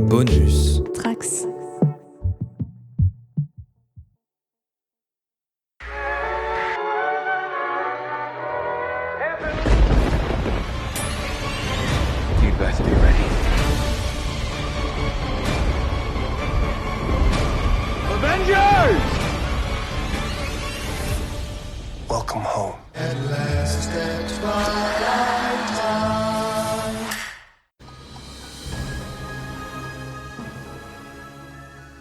Bonus. Trax. You better be ready. Avengers! Welcome home.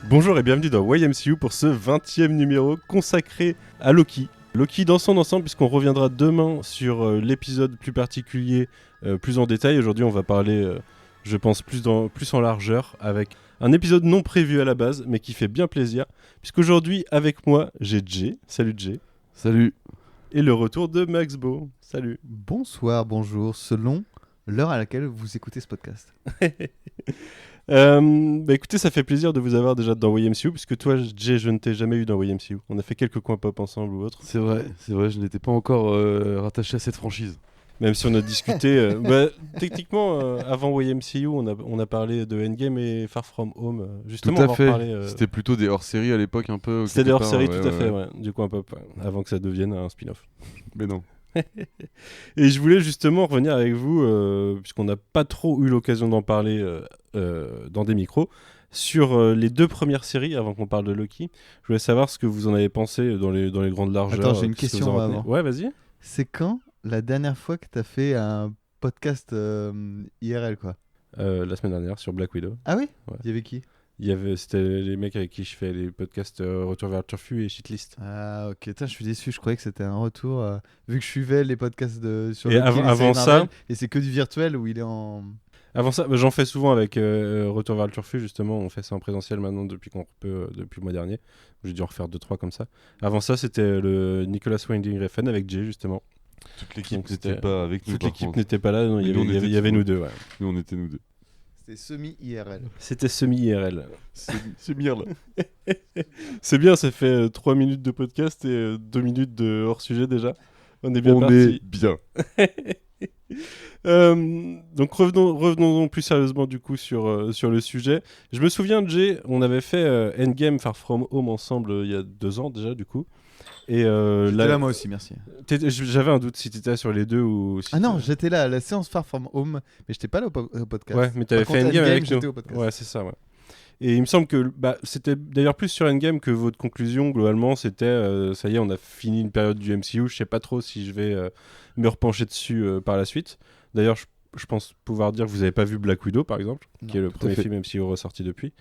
Bonjour et bienvenue dans YMCU pour ce 20e numéro consacré à Loki. Loki dans son ensemble, puisqu'on reviendra demain sur l'épisode plus particulier, plus en détail. Aujourd'hui on va parler, je pense, plus en largeur, avec un épisode non prévu à la base, mais qui fait bien plaisir, puisqu'aujourd'hui avec moi j'ai Jay. Salut Jay. Salut. Et le retour de Max Beau. Salut. Bonsoir, bonjour, selon l'heure à laquelle vous écoutez ce podcast. Écoutez, ça fait plaisir de vous avoir déjà dans YMCU, puisque toi, Jay, je ne t'ai jamais eu dans YMCU. On a fait quelques coins pop ensemble ou autre. C'est vrai, je n'étais pas encore rattaché à cette franchise. Même si on a discuté, techniquement, avant YMCU, on a parlé de Endgame et Far From Home. Justement, Tout à on va fait. reparler. C'était plutôt des hors-séries à l'époque un peu. C'était des quelque part, hors-séries, tout à fait, ouais, du coin pop, avant que ça devienne un spin-off. Mais non. Et je voulais justement revenir avec vous, puisqu'on n'a pas trop eu l'occasion d'en parler dans des micros, sur les deux premières séries avant qu'on parle de Loki. Je voulais savoir ce que vous en avez pensé dans les grandes largeurs. Attends, j'ai une qu'est-ce que question vous en retenez. avant. Ouais, vas-y. C'est quand la dernière fois que t'as fait un podcast IRL, quoi? La semaine dernière sur Black Widow. Ah oui? Ouais. Il y avait qui? C'était les mecs avec qui je fais les podcasts Retour vers le Turfu et Shitlist. Ah ok, putain, je suis déçu, je croyais que c'était un retour, vu que je suivais les podcasts sur Et Loki, les avant séries ça- Marvel, et c'est que du virtuel où il est en... Avant ça, j'en fais souvent avec Retour vers le Turfu, justement. On fait ça en présentiel maintenant depuis qu'on peut, depuis le mois dernier. J'ai dû en refaire 2-3 comme ça. Avant ça, c'était le Nicolas Winding Refn avec Jay, justement. Toute l'équipe Donc, n'était c'était- pas avec nous. Toute par l'équipe contre. n'était pas là, non, il y Mais nous, avait, on il y avait- était il y avait tous- nous deux. Ouais. Nous, on était nous deux. C'était semi-IRL. C'était semi-IRL. C'est bien là. C'est bien, ça fait 3 minutes de podcast et 2 minutes de hors-sujet déjà. On est bien On parti. est bien. Donc revenons donc plus sérieusement du coup sur le sujet. Je me souviens, Jay, on avait fait Endgame Far From Home ensemble il y a 2 ans déjà du coup. Et J'étais là moi aussi, merci. j'avais un doute si t'étais sur les deux ou si Ah non, j'étais là à la séance Far From Home, mais j'étais pas là au podcast. Ouais, mais t'avais Par fait contre, Endgame avec nous. j'étais au podcast. Ouais, c'est ça, ouais. Et il me semble que c'était d'ailleurs plus sur Endgame que votre conclusion, globalement, c'était ça y est, on a fini une période du MCU, je sais pas trop si je vais me repencher dessus par la suite. D'ailleurs, je pense pouvoir dire que vous avez pas vu Black Widow, par exemple, Non, qui est le tout à premier fait. film MCU ressorti depuis.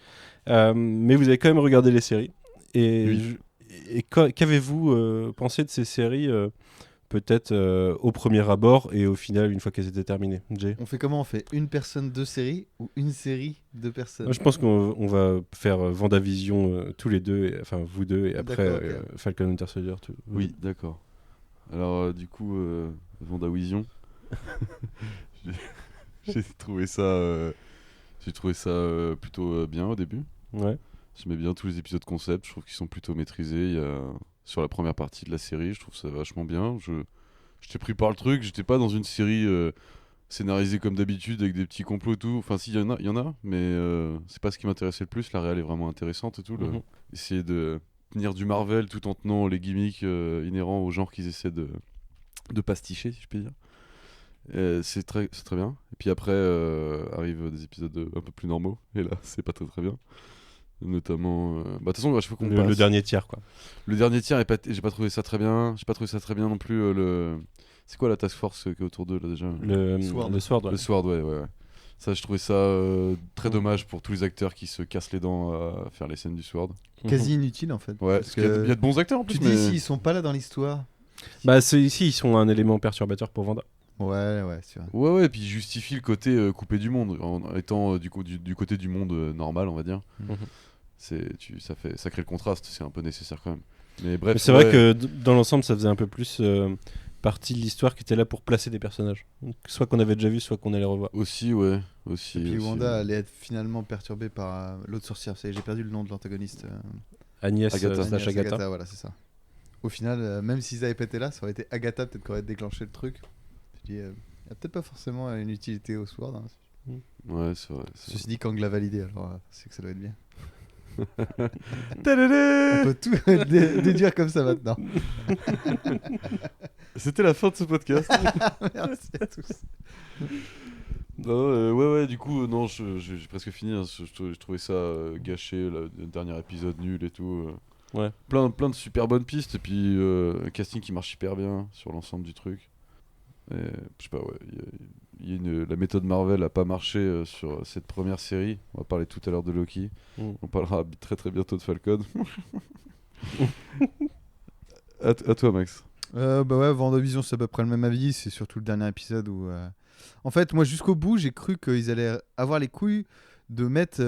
Mais vous avez quand même regardé les séries. Et, Oui. qu'avez-vous pensé de ces séries peut-être au premier abord et au final, une fois qu'elles étaient terminées, Jay? On fait comment? On fait une personne, deux séries ou une série, deux personnes? Moi, je pense qu'on va faire Vendavision tous les deux, enfin vous deux, et après D'accord, ok. Falcon Winter Soldier. Oui, d'accord. Alors, du coup, Vendavision. J'ai trouvé ça, plutôt bien au début. Ouais. J'aimais bien tous les épisodes concept. Je trouve qu'ils sont plutôt maîtrisés. Sur la première partie de la série, je trouve ça vachement bien. J'étais pris par le truc. J'étais pas dans une série scénarisée comme d'habitude avec des petits complots et tout. Enfin, si, il y en a, mais c'est pas ce qui m'intéressait le plus. La réelle est vraiment intéressante et tout. Mhm. Essayer de tenir du Marvel tout en tenant les gimmicks inhérents au genre qu'ils essaient de pasticher, si je puis dire. C'est très bien. Et puis après arrivent des épisodes un peu plus normaux. Et là, c'est pas très bien. Notamment, de toute façon, à chaque fois qu'on Le passe. dernier tiers, quoi. Le dernier tiers, j'ai pas trouvé ça très bien. J'ai pas trouvé ça très bien non plus. C'est quoi la task force qui est autour d'eux là déjà? Le Sword. Sword, ouais. Le Sword, ouais. Ça, je trouvais ça très dommage pour tous les acteurs qui se cassent les dents à faire les scènes du Sword. Quasi inutile en fait. Ouais, parce parce qu'il y a que il y a de bons acteurs en plus. tu dis mais... s'ils sont pas là dans l'histoire. Ici, ils sont un élément perturbateur pour Vanda. Ouais, c'est vrai. Ouais, et puis ils justifient le côté coupé du monde, en étant du côté du monde normal, on va dire. Mhm. Ça crée le contraste, c'est un peu nécessaire quand même. Mais bref, Mais c'est vrai que dans l'ensemble, ça faisait un peu plus partie de l'histoire qui était là pour placer des personnages. Donc, soit qu'on avait déjà vu, soit qu'on allait revoir. Aussi, ouais. Aussi, Et puis aussi, Wanda ouais. allait être finalement perturbée par l'autre sorcière. J'ai perdu le nom de l'antagoniste. Agnès Agatha. slash Agnès Agatha. Voilà, c'est ça. Au final, même s'ils avaient pas été là, ça aurait été Agatha peut-être qui aurait déclenché le truc. Je dis, il y a peut-être pas forcément une utilité au Sword. Hein. Ouais, c'est vrai. Ceci dit, Kang l'a validé, alors c'est que ça doit être bien. Tadadé On peut tout déduire comme ça maintenant. C'était la fin de ce podcast. Merci à tous. Non, ouais, du coup, non, j'ai presque fini. Hein. Je trouvais ça gâché, le dernier épisode nul et tout. Ouais. Plein de super bonnes pistes, et puis un casting qui marche hyper bien sur l'ensemble du truc. Et, je sais pas, ouais, la méthode Marvel a pas marché sur cette première série. On va parler tout à l'heure de Loki. On parlera très très bientôt de Falcon. à toi, Max. Bah ouais, WandaVision, c'est à peu près le même avis. C'est surtout le dernier épisode où. En fait, moi, jusqu'au bout, j'ai cru qu'ils allaient avoir les couilles de mettre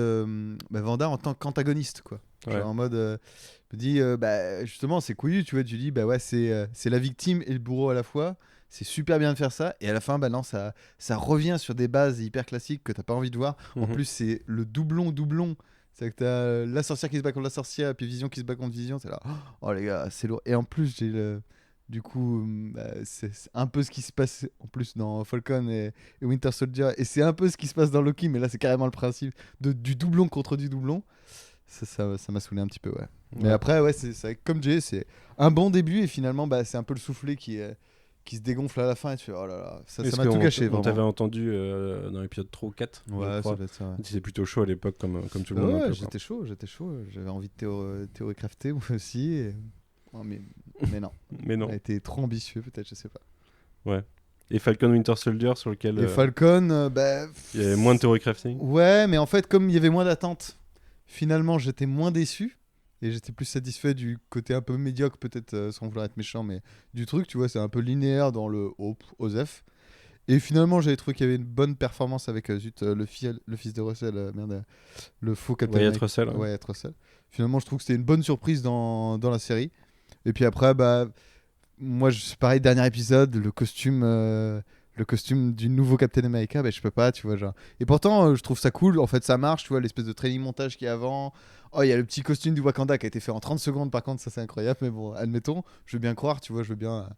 Wanda en tant qu'antagoniste, quoi. Ouais. Genre en mode. Je me dis, bah, justement, c'est couillu, tu vois. Tu dis, bah ouais, c'est la victime et le bourreau à la fois. C'est super bien de faire ça. Et à la fin, bah non, ça revient sur des bases hyper classiques que t'as pas envie de voir. En plus, c'est le doublon. C'est que t'as la sorcière qui se bat contre la sorcière, et puis Vision qui se bat contre Vision. C'est là, oh les gars, c'est lourd. Et en plus, du coup, c'est un peu ce qui se passe en plus dans Falcon et Winter Soldier. Et c'est un peu ce qui se passe dans Loki, mais là, c'est carrément le principe du doublon contre du doublon. Ça m'a saoulé un petit peu, ouais. Mais après, ouais, c'est comme Jay, c'est un bon début, et finalement, bah, c'est un peu le soufflet qui se dégonfle à la fin, et tu fais, oh là là, ça m'a tout gâché. On t'avait vraiment. entendu dans l'épisode 3 ou 4. Ouais, ça doit être ça, ouais. C'était plutôt chaud à l'époque, comme tout le monde. un Ouais, peu, j'étais chaud. J'avais envie de théorie crafter, moi aussi. Ouais, mais non. Mais non. On a été trop ambitieux, peut-être, je sais pas. Et Falcon Winter Soldier, sur lequel Et Falcon, bah. il y avait moins de theory crafting. Ouais, mais en fait, comme il y avait moins d'attentes, finalement, j'étais moins déçu. Et j'étais plus satisfait du côté un peu médiocre, peut-être sans vouloir être méchant, mais du truc, tu vois, c'est un peu linéaire dans le Osef. Et finalement, j'avais trouvé qu'il y avait une bonne performance avec le fils de Russell, le faux Captain Wyatt America. Russell. Ouais, Wyatt Russell. Finalement, je trouve que c'était une bonne surprise dans la série. Et puis après, bah, moi, c'est pareil, dernier épisode, le costume du nouveau Captain America, bah, je peux pas, tu vois, genre. Et pourtant, je trouve ça cool, en fait, ça marche, tu vois, l'espèce de training montage qu'il y a avant. Oh, il y a le petit costume du Wakanda qui a été fait en 30 secondes, par contre, ça c'est incroyable, mais bon, admettons, je veux bien croire, tu vois, je veux bien.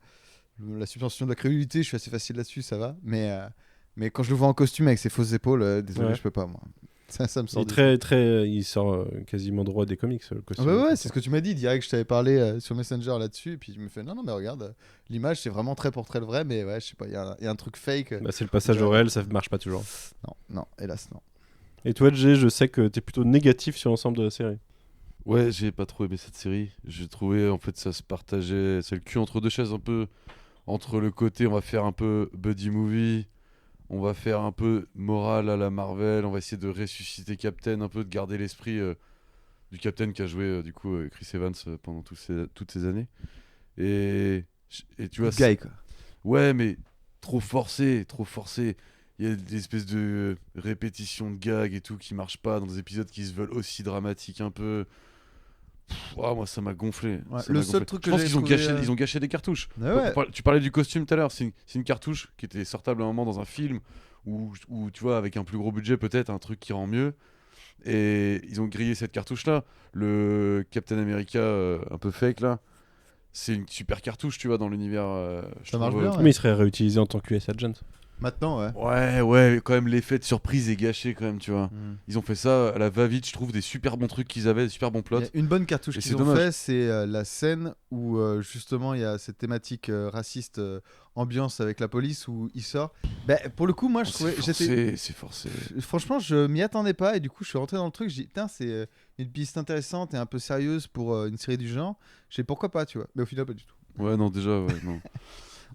La suspension de la crédulité, je suis assez facile là-dessus, ça va. Mais quand je le vois en costume avec ses fausses épaules, désolé, Ouais. je peux pas, moi. Ça me sort. Il sort quasiment droit des comics, le Ah costume. bah ouais, c'est ce que tu m'as dit. Direct, je t'avais parlé sur Messenger là-dessus. Et puis je me fais non, mais regarde, l'image c'est vraiment très portrait le vrai, mais ouais, je sais pas, il y a un truc fake. Bah, c'est le passage au réel, ça marche pas toujours. Non, hélas, non. Et toi, Jay, je sais que t'es plutôt négatif sur l'ensemble de la série. Ouais, j'ai pas trop aimé cette série. J'ai trouvé, en fait, ça se partageait. C'est le cul entre deux chaises, un peu. Entre le côté, on va faire un peu buddy movie, on va faire un peu morale à la Marvel, on va essayer de ressusciter Captain, un peu de garder l'esprit du Captain qui a joué, du coup, Chris Evans pendant toutes ces années. Et tu vois. Guy, quoi. Ouais, mais trop forcé. Il y a des espèces de répétitions de gags et tout qui marchent pas dans des épisodes qui se veulent aussi dramatiques un peu. Moi ça m'a gonflé. Ouais, Ça le m'a seul gonflé. truc Je que pense j'ai qu'ils trouvé, ils ont gâché des cartouches. Ouais. Tu parlais du costume tout à l'heure, c'est une cartouche qui était sortable à un moment dans un film où tu vois, avec un plus gros budget peut-être, un truc qui rend mieux. Et ils ont grillé cette cartouche là. Le Captain America un peu fake là, c'est une super cartouche, tu vois, dans l'univers. Ça marche bien. Ouais. Mais il serait réutilisé en tant que US Agent. Maintenant, ouais. Ouais, quand même l'effet de surprise est gâché quand même, tu vois. Mm. Ils ont fait ça à la va-vite, je trouve, des super bons trucs qu'ils avaient, des super bons plots. Il y a une bonne cartouche Et qu'ils c'est ont dommage. fait, c'est la scène où justement il y a cette thématique raciste ambiance avec la police où il sort. Bah, pour le coup, moi je trouvais, C'est forcé. franchement, je m'y attendais pas et du coup je suis rentré dans le truc. J'ai dit putain, c'est une piste intéressante et un peu sérieuse pour une série du genre. Je sais pourquoi pas, tu vois. Mais au final, pas du tout. Ouais, non, déjà, ouais, non.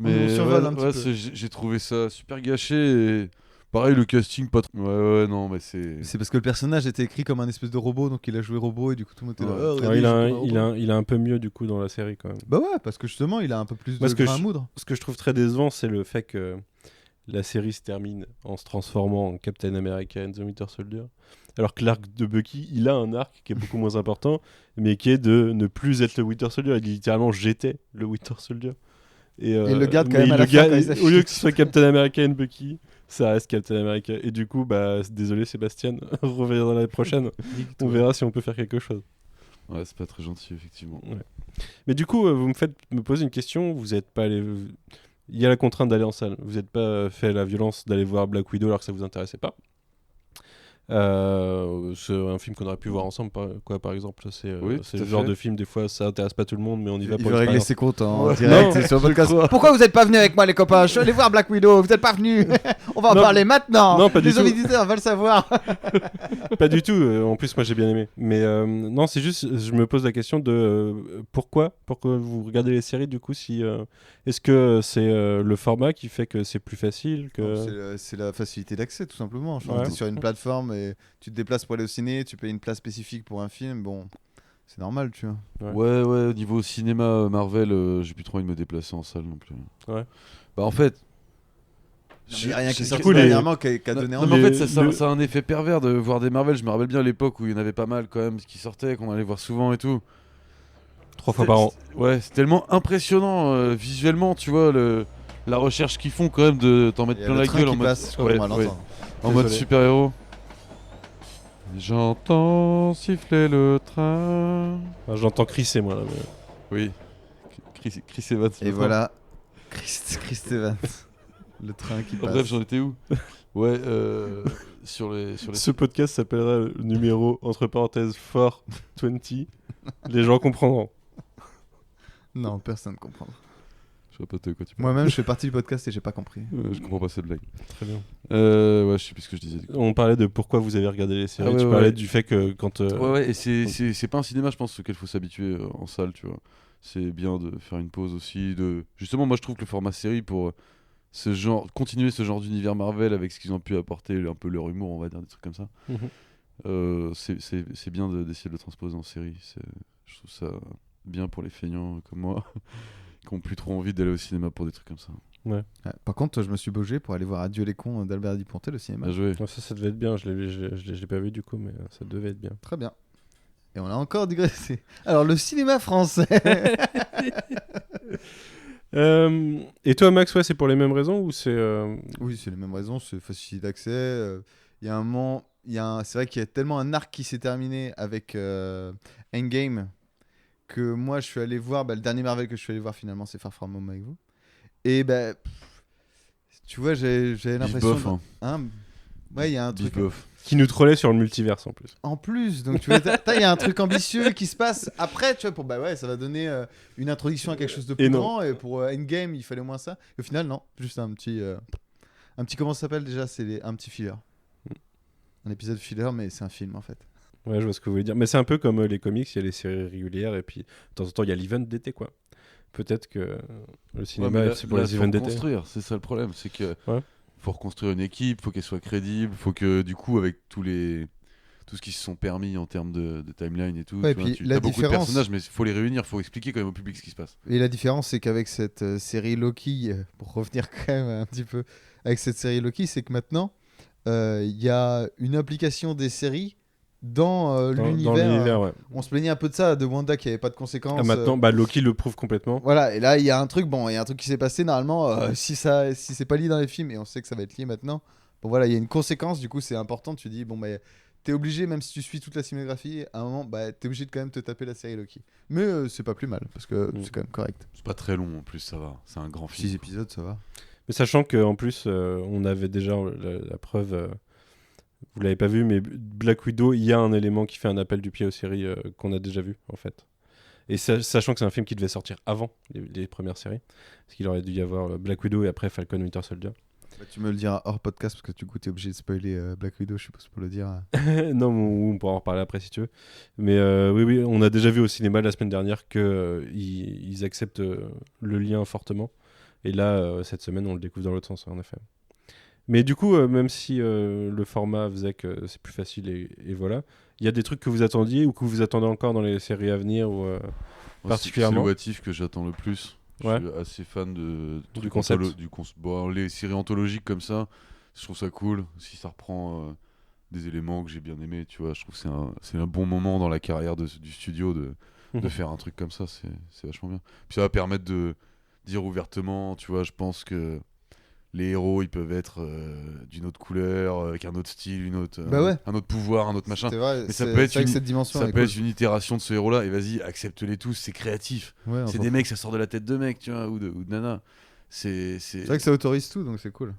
On survole un petit peu. j'ai trouvé ça super gâché et pareil, le casting, pas trop. Ouais, non, mais c'est. C'est parce que le personnage était écrit comme un espèce de robot, donc il a joué robot et du coup tout le monde était là. Ouais. Oh, Ouais, regardez, il, a il joue comme un robot. il a un peu mieux du coup dans la série quand même. Bah ouais, parce que justement il a un peu plus Parce de que grain à moudre. Ce que je trouve très décevant, c'est le fait que la série se termine en se transformant en Captain America and the Winter Soldier. Alors que l'arc de Bucky, il a un arc qui est beaucoup moins important, mais qui est de ne plus être le Winter Soldier. Il dit littéralement j'étais le Winter Soldier. Et il le garde quand mais même à il la le fin garde- quand ils au lieu affichent. que ce soit Captain America and Bucky, ça reste Captain America. Et du coup, bah désolé Sébastien, reviendra l'année prochaine. On verra si on peut faire quelque chose. Ouais, c'est pas très gentil, effectivement. Mais du coup, vous me faites me poser une question. Vous n'êtes pas allé. Il y a la contrainte d'aller en salle. Vous n'êtes pas fait la violence d'aller voir Black Widow alors que ça vous intéressait pas. C'est un film qu'on aurait pu voir ensemble, par exemple. C'est Oui, c'est tout le à genre fait. de film, des fois, ça intéresse pas tout le monde, mais on y va Il pour veut régler l'expérience. ses comptes en Ouais. direct Non, sur le je podcast. crois. Pourquoi vous n'êtes pas venus avec moi, les copains? Je suis allé voir Black Widow, vous n'êtes pas venus. On va en Non, parler maintenant. non, pas du Les tout. auditeurs veulent savoir. Pas du tout. En plus, moi, j'ai bien aimé. Mais non, c'est juste, je me pose la question de pourquoi vous regardez les séries du coup si est-ce que c'est le format qui fait que c'est plus facile que C'est la facilité d'accès, tout simplement. Je Ouais. pense que t'es sur une plateforme et tu te déplaces pour aller au ciné, tu payes une place spécifique pour un film. Bon, c'est normal, tu vois. Ouais. Ouais, au niveau cinéma Marvel, j'ai plus trop envie de me déplacer en salle non plus. Ouais. Bah en fait. Il n'y a rien qui est du sorti coup, les- dernièrement qui a Non, donné non, envie. mais en Les- fait, ça le- a un effet pervers de voir des Marvel. Je me rappelle bien à l'époque où il y en avait pas mal quand même qui sortaient, qu'on allait voir souvent et tout. 3 fois par an. Ouais, c'est tellement impressionnant visuellement, tu vois, la recherche qu'ils font quand même de t'en mettre Il y a plein le la train gueule qui en mode, passe, je crois qu'on va l'entendre. en mode Désolé. super-héros. J'entends siffler le train. Enfin, j'entends crisser moi là. Mais... Oui. Chris Evans. Et voilà, Chris Evans. Le train qui Oh, passe. bref, j'en étais où? Ouais, sur les. Ce podcast s'appellera le numéro entre parenthèses 420. Les gens comprendront. Non, personne ne comprend. Je sais pas de quoi tu parles. Moi-même, je fais partie du podcast et j'ai pas compris. Je comprends pas cette blague. Très bien. Ouais, je sais plus ce que je disais. Du coup. On parlait de pourquoi vous avez regardé les séries. Ah ouais, tu ouais, parlais ouais. du fait que quand Ouais, et c'est pas un cinéma, je pense, auquel faut s'habituer en salle, tu vois. C'est bien de faire une pause aussi. Justement, moi, je trouve que le format série pour continuer ce genre d'univers Marvel avec ce qu'ils ont pu apporter, un peu leur humour, on va dire, des trucs comme ça. Mhm. C'est bien d'essayer de le transposer en série. Je trouve ça bien pour les feignants comme moi, qui ont plus trop envie d'aller au cinéma pour des trucs comme ça. Ouais. Par contre, je me suis bougé pour aller voir Adieu les cons d'Albert Dupontel au cinéma. Bien joué. Ouais, ça devait être bien. Je l'ai pas vu du coup, mais ça devait être bien. Très bien. Et on a encore digressé. Alors, le cinéma français. Et toi, Max, ouais, c'est pour les mêmes raisons ou c'est Oui, c'est les mêmes raisons, c'est facile d'accès. Il y a un moment, c'est vrai qu'il y a tellement un arc qui s'est terminé avec Endgame que moi je suis allé voir, le dernier Marvel que je suis allé voir finalement c'est Far From Home avec vous. Et tu vois, j'avais l'impression... Bof, hein. Ouais, il y a un Bif truc... bof. qui nous trollait sur le multiverse en plus. En plus, donc tu vois, il y a un truc ambitieux qui se passe après, tu vois, ouais, ça va donner une introduction à quelque chose de plus Et non. grand, et pour Endgame, il fallait au moins ça. Et au final, non, juste un petit, comment ça s'appelle déjà? C'est un petit filler. Un épisode filler, mais c'est un film en fait. Ouais, je vois ce que vous voulez dire. Mais c'est un peu comme les comics, il y a les séries régulières et puis de temps en temps il y a l'event d'été quoi. Peut-être que le cinéma Ouais, mais c'est pour là, les faut events d'été. reconstruire, c'est ça le problème, c'est que Ouais. faut reconstruire une équipe, faut qu'elle soit crédible, faut que du coup avec tout ce qui se sont permis en termes de timeline et tout, Ouais, tu et puis tu la as beaucoup de différence- personnages, mais il faut les réunir, faut expliquer quand même au public ce qui se passe. Et la différence, c'est qu'avec cette série Loki, pour revenir quand même un petit peu avec cette série Loki, c'est que maintenant, il y a une implication des séries dans Dans l'univers. ouais. On se plaignait un peu de ça, de Wanda qui avait pas de conséquences. Ah, maintenant, Loki le prouve complètement. Voilà, et là il y a un truc, qui s'est passé normalement. Si c'est pas lié dans les films, et on sait que ça va être lié maintenant. Bon voilà, il y a une conséquence, du coup c'est important. Tu dis t'es obligé, même si tu suis toute la cinématographie, à un moment t'es obligé de quand même te taper la série Loki. Mais c'est pas plus mal parce que c'est quand même correct. C'est pas très long en plus, ça va, c'est un grand 6 film. épisodes, ça va. Mais sachant qu'en plus, on avait déjà la preuve, vous l'avez pas vu, mais Black Widow, il y a un élément qui fait un appel du pied aux séries qu'on a déjà vu en fait. Et sachant que c'est un film qui devait sortir avant les premières séries, parce qu'il aurait dû y avoir Black Widow et après Falcon Winter Soldier. Tu me le diras hors podcast parce que du coup t'es obligé de spoiler Black Widow, je suppose, pour le dire. Non, on pourra en reparler après si tu veux. Mais oui, on a déjà vu au cinéma la semaine dernière qu'ils acceptent le lien fortement. Et là, cette semaine, on le découvre dans l'autre sens, en effet. Mais du coup, même si le format faisait que c'est plus facile et voilà, il y a des trucs que vous attendiez ou que vous attendez encore dans les séries à venir ou, Moi, particulièrement. c'est le What If que j'attends le plus. Ouais. Je suis assez fan de Du trucs concept. Bon, les séries anthologiques comme ça, je trouve ça cool. Si ça reprend des éléments que j'ai bien aimés, tu vois, je trouve que c'est un bon moment dans la carrière du studio de faire un truc comme ça, c'est vachement bien. Puis ça va permettre de dire ouvertement, tu vois, je pense que les héros ils peuvent être d'une autre couleur, avec un autre style, un autre pouvoir, un autre machin. C'est vrai, Mais ça c'est peut être vrai que une- cette dimension Ça elle est peut cool. être une itération de ce héros-là, et vas-y, accepte-les tous, c'est créatif. Ouais, on C'est s'en des fout. mecs, ça sort de la tête de mecs, tu vois, ou de nana. C'est vrai que ça autorise tout, donc c'est cool.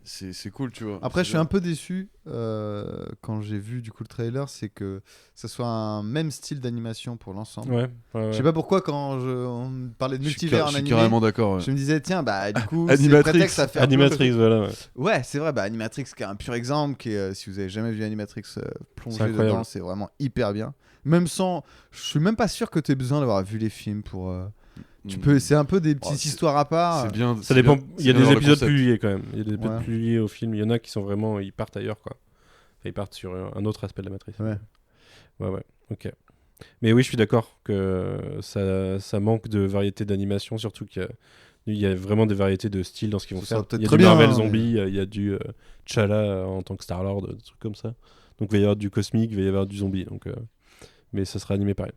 c'est cool, tu vois. Après, je suis un peu déçu quand j'ai vu du coup le trailer, c'est que ça soit un même style d'animation pour l'ensemble. Ouais. Je sais pas pourquoi quand on me parlait de Je suis multivers en je suis animé, carrément d'accord. Ouais. je me disais tiens bah du coup c'est Animatrix. prétexte à faire Animatrix, voilà. Ouais. Ouais, c'est vrai, bah Animatrix qui est un pur exemple, qui est, si vous avez jamais vu Animatrix plonger C'est incroyable. dedans, c'est vraiment hyper bien. Même sans, je suis même pas sûr que tu aies besoin d'avoir vu les films pour. Tu peux, c'est un peu des petites c'est- histoires à part. C'est bien. Ça c'est dépend. bien- Il y a c'est bien des dans le épisodes concept. plus liés quand même. Il y a des épisodes Ouais. plus liés au film. Il y en a qui sont vraiment. Ils partent ailleurs, quoi. Enfin, ils partent sur un autre aspect de la matrice. Ouais. Ouais. Ok. Mais oui, je suis d'accord que ça manque de variété d'animation, surtout qu'il y a vraiment des variétés de styles dans ce qu'ils vont Ce sera faire. peut-être Il y a très du bien, Marvel hein, Zombie, il y a du T'Challa en tant que Star-Lord, des trucs comme ça. Donc il va y avoir du cosmique, il va y avoir du zombie. Donc, mais ça sera animé pareil.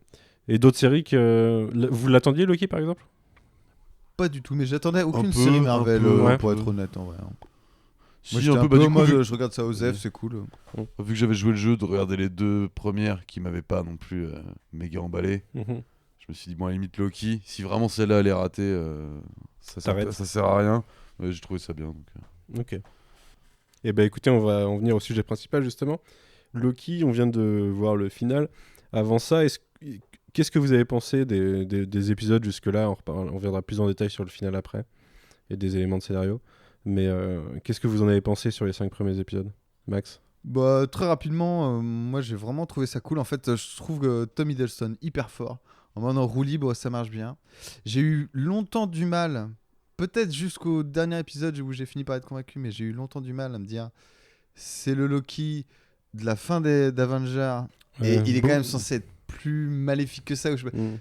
Et d'autres séries vous l'attendiez, Loki, par exemple? Pas du tout, mais j'attendais aucune peu, série Marvel un peu, ouais. pour être honnête en vrai. Si, Moi j'étais un peu bah, du en coup, mode vu, je regarde ça aux F, c'est cool. vu que j'avais joué le jeu, de regarder les 2 premières qui m'avaient pas non plus méga emballé, Mhm. je me suis dit, bon, à la limite, Loki, si vraiment celle-là elle est ratée, T'arrêtes. ça sert à rien. Ouais, j'ai trouvé ça bien. Donc, Ok. Et ben écoutez, on va en venir au sujet principal justement. Loki, on vient de voir le final. Avant ça, qu'est-ce que vous avez pensé des épisodes jusque-là? On reviendra plus en détail sur le final après et des éléments de scénario. Mais qu'est-ce que vous en avez pensé sur les 5 premiers épisodes, Max? Bah très rapidement, moi j'ai vraiment trouvé ça cool. En fait, je trouve que Tom Hiddleston hyper fort. En mode en roue libre, ça marche bien. J'ai eu longtemps du mal, peut-être jusqu'au dernier épisode où j'ai fini par être convaincu, mais j'ai eu longtemps du mal à me dire c'est le Loki de la fin d'Avengers et il est quand même censé être plus maléfique que ça.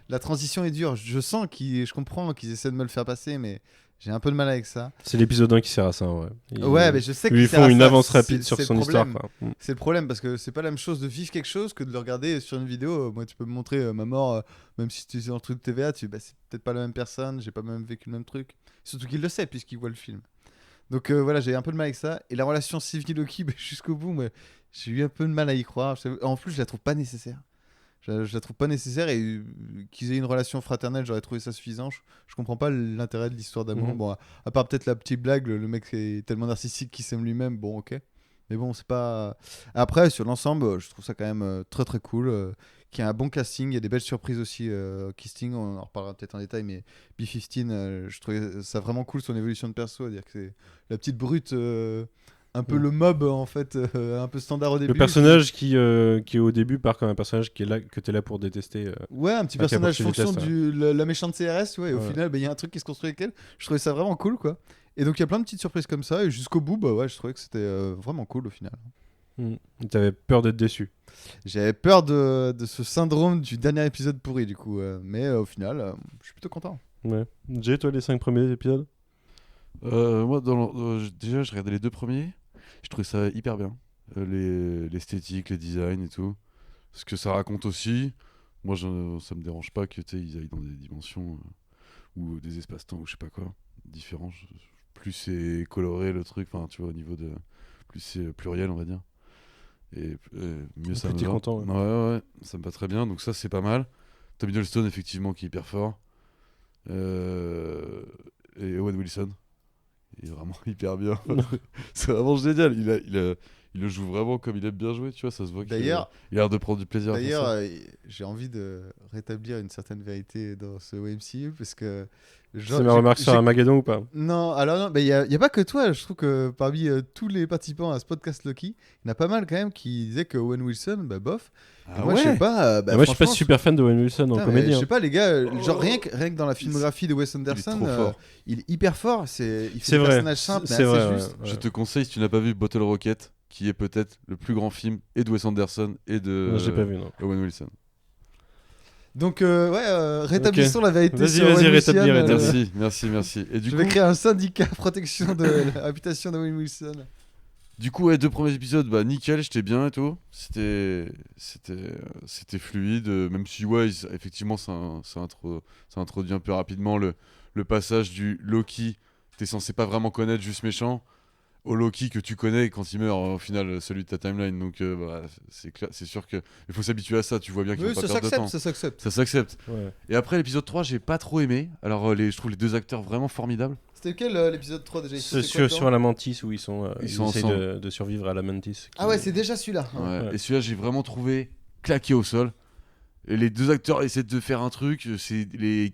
La transition est dure. Je comprends qu'ils essaient de me le faire passer, mais j'ai un peu de mal avec ça. C'est l'épisode 1 qui sert à ça, ouais. Ouais, mais je sais qu'ils Ils font une avance rapide sur son histoire, quoi. C'est le problème parce que c'est pas la même chose de vivre quelque chose que de le regarder sur une vidéo. Moi, tu peux me montrer ma mort, même si tu es dans le truc de TVA, c'est peut-être pas la même personne, j'ai pas même vécu le même truc. Surtout qu'il le sait puisqu'il voit le film. Donc voilà, j'ai un peu de mal avec ça. Et la relation Sylvie-Loki, jusqu'au bout, moi, j'ai eu un peu de mal à y croire. En plus, je la trouve pas nécessaire. Je la trouve pas nécessaire et qu'ils aient une relation fraternelle, j'aurais trouvé ça suffisant. Je comprends pas l'intérêt de l'histoire d'amour. Mhm. Bon, à part peut-être la petite blague, le mec est tellement narcissique qu'il s'aime lui-même. Bon, ok. Mais bon, c'est pas. Après, sur l'ensemble, je trouve ça quand même très très cool. Qu'il y a un bon casting, il y a des belles surprises aussi. Casting, on en reparlera peut-être en détail, mais B15, je trouvais ça vraiment cool son évolution de perso. À dire que c'est la petite brute. Un peu le mob en fait, un peu standard au début. Le personnage qui au début part comme un personnage qui est là, que tu es là pour détester. Ouais, un petit Qui a personnage poursuivi fonction le test, la méchante CRS, ouais, et au Ouais. final, il y a un truc qui se construit avec elle. Je trouvais ça vraiment cool, quoi. Et donc, il y a plein de petites surprises comme ça, et jusqu'au bout, bah ouais, je trouvais que c'était vraiment cool au final. T'avais peur d'être déçu. J'avais peur de ce syndrome du dernier épisode pourri, du coup, mais au final, je suis plutôt content. Ouais. Jay, toi, les 5 premiers épisodes? moi, déjà, je regardais les 2 premiers. Je trouvais ça hyper bien. L'esthétique, les designs et tout. Ce que ça raconte aussi. Moi, ça me dérange pas que ils aillent dans des dimensions ou des espaces-temps ou je sais pas quoi différents. Plus c'est coloré le truc, enfin, tu vois, au niveau de. Plus c'est pluriel, on va dire. Et mieux ça me Plus t'es va. content, ouais. Ouais, ça me va très bien. Donc, ça, c'est pas mal. Tom Hiddleston, effectivement, qui est hyper fort. Et Owen Wilson. Il est vraiment hyper bien. C'est vraiment génial. Il le joue vraiment comme il aime bien jouer, tu vois, ça se voit qu'il D'ailleurs, il a l'air de prendre du plaisir à faire ça. j'ai envie de rétablir une certaine vérité dans ce MCU, parce que. C'est ma remarque sur Armageddon ou pas? Non, alors non, il y a pas que toi. Je trouve que parmi tous les participants à ce podcast Loki, il y en a pas mal quand même qui disaient que Owen Wilson, bah bof. Et moi, je sais pas. Moi, je suis pas super fan de Owen Wilson en putain, mais comédie. je sais pas, les gars, genre rien que dans la filmographie de Wes Anderson, trop fort. il est hyper fort. Il fait C'est des vrai. personnages simples, mais C'est assez vrai. justes. Je te conseille, si tu n'as pas vu Bottle Rocket, qui est peut-être le plus grand film et de Wes Anderson et de J'ai pas vu, non. Owen Wilson. Donc, rétablissons la vérité Vas-y, sur Owen Wilson. Merci. Et du Je coup, vais créer un syndicat protection de la réputation d'Owen Wilson. Du coup, 2 premiers épisodes, bah nickel, j'étais bien et tout. C'était fluide, même si effectivement ça introduit un peu rapidement le passage du Loki, t'es censé pas vraiment connaître, juste méchant, au Loki que tu connais quand il meurt, au final celui de ta timeline. Donc c'est sûr que il faut s'habituer à ça. Tu vois bien qu'il Oui, faut ça pas perdre de temps. s'accepte. Ça s'accepte. Ouais. Et après l'épisode 3, j'ai pas trop aimé. Alors je trouve les 2 acteurs vraiment formidables. C'était lequel l'épisode 3 déjà? Sur la Mantis où ils sont Ils sont essayent ensemble. de survivre à la Mantis. Ah ouais, c'est déjà celui-là. Ouais. Ouais. Et celui-là, j'ai vraiment trouvé claqué au sol. Et les deux acteurs essaient de faire un truc. C'est les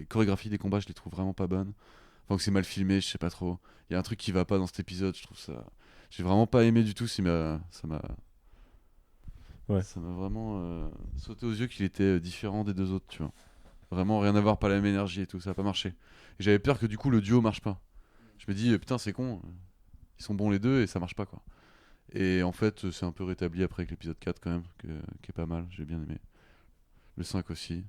chorégraphies des combats, je les trouve vraiment pas bonnes. Enfin, que c'est mal filmé, je sais pas trop. Il y a un truc qui va pas dans cet épisode, je trouve ça. J'ai vraiment pas aimé du tout. Ouais. Ça m'a vraiment sauté aux yeux qu'il était différent des deux autres, tu vois. Vraiment rien à voir, pas la même énergie et tout, ça a pas marché. Et j'avais peur que du coup le duo marche pas. Je me dis, putain, c'est con. Ils sont bons les deux et ça marche pas, quoi. Et en fait, c'est un peu rétabli après avec l'épisode 4 quand même, qui est pas mal, j'ai bien aimé. Le 5 aussi,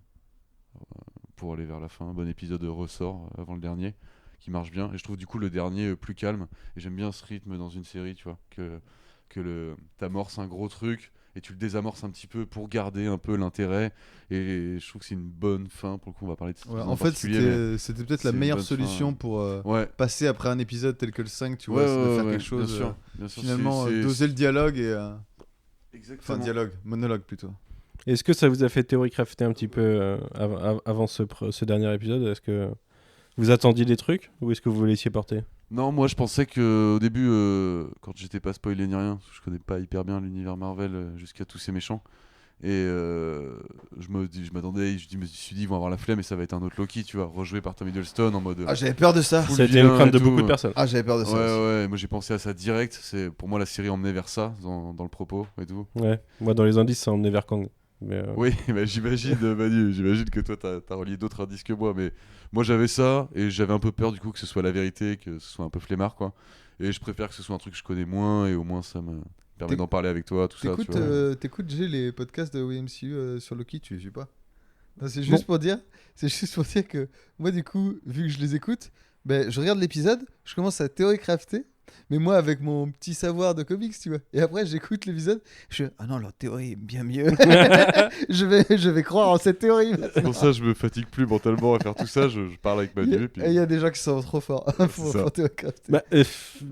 pour aller vers la fin. Un bon épisode ressort avant le dernier, qui marche bien. Et je trouve du coup le dernier plus calme. Et j'aime bien ce rythme dans une série, tu vois, que t'amorces un gros truc et tu le désamorces un petit peu pour garder un peu l'intérêt. Et je trouve que c'est une bonne fin. Pour le coup, on va parler de cette Ouais, épisode en fait, particulier, mais c'était peut-être la c'est une meilleure bonne solution fin. pour ouais. passer après un épisode tel que le 5, tu vois, c'est de faire quelque chose. Bien sûr, Finalement, c'est- doser le dialogue et. Exactement. Monologue plutôt. Est-ce que ça vous a fait théorie-crafter un petit peu avant ce dernier épisode? Est-ce que vous attendiez des trucs ou est-ce que vous vous laissiez porter? Non, moi je pensais que au début, quand j'étais pas spoilé ni rien, parce que je connais pas hyper bien l'univers Marvel jusqu'à tous ces méchants, et je m'attendais, je me suis dit ils vont avoir la flemme et ça va être un autre Loki, tu vois, rejoué par Tom Hiddleston en mode. Ah, j'avais peur de ça. Full Ça a été une vilain crainte et de tout. beaucoup de personnes. Ah, j'avais peur de ça. Ouais, aussi. ouais, moi j'ai pensé à ça direct. C'est pour moi la série emmenait vers ça dans le propos et tout. Ouais. Moi, dans les indices, ça emmenait vers Kang. Mais, Oui, bah, j'imagine, Manu, j'imagine que toi t'as relié d'autres indices que moi, mais moi j'avais ça et j'avais un peu peur du coup que ce soit la vérité, que ce soit un peu flemmard quoi. Et je préfère que ce soit un truc que je connais moins et au moins ça me permet T'éc- d'en parler avec toi, tout ça. Tu T'écoutes, vois. t'écoutes, Jay, les podcasts de WMCU sur Loki, tu les suis pas? Non, c'est juste pour dire que moi, du coup, vu que je les écoute, ben, je regarde l'épisode, je commence à théorie-crafter, mais moi, avec mon petit savoir de comics, tu vois. Et après, j'écoute l'épisode, je fais, ah non, leur théorie est bien mieux. je vais croire en cette théorie. C'est pour ça que je me fatigue plus mentalement à faire tout ça, je parle avec Manu et puis. Et il y a des gens qui sont trop forts pour ça. théorie-crafter. bah,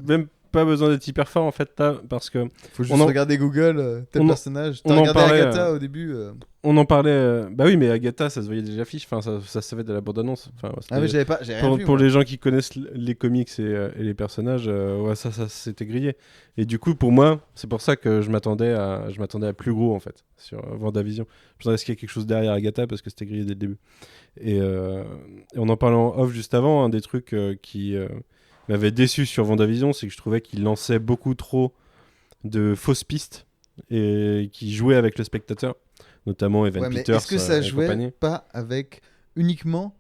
même pas besoin d'être hyper fort en fait là, parce que Faut juste on en- regarder Google, tel on en- personnage. on T'as en regardé parlait, Agatha au début. on en parlait. Bah oui, mais Agatha, ça se voyait déjà affiche. Enfin, ça se savait de la bande-annonce. Enfin, Ah, mais c'était- j'ai rien pour, vu. pour moi. les gens qui connaissent les comics et les personnages, ouais, ça s'était grillé. Et du coup, pour moi, c'est pour ça que je m'attendais à plus gros en fait sur WandaVision. Je m'attendais à ce qu'il y ait quelque chose derrière Agatha parce que c'était grillé dès le début. Et on en parlait en off juste avant, un des trucs qui m'avait déçu sur WandaVision, c'est que je trouvais qu'il lançait beaucoup trop de fausses pistes et qui jouait avec le spectateur, notamment Evan Ouais, mais Peters est-ce que ça et jouait compagnie. pas avec uniquement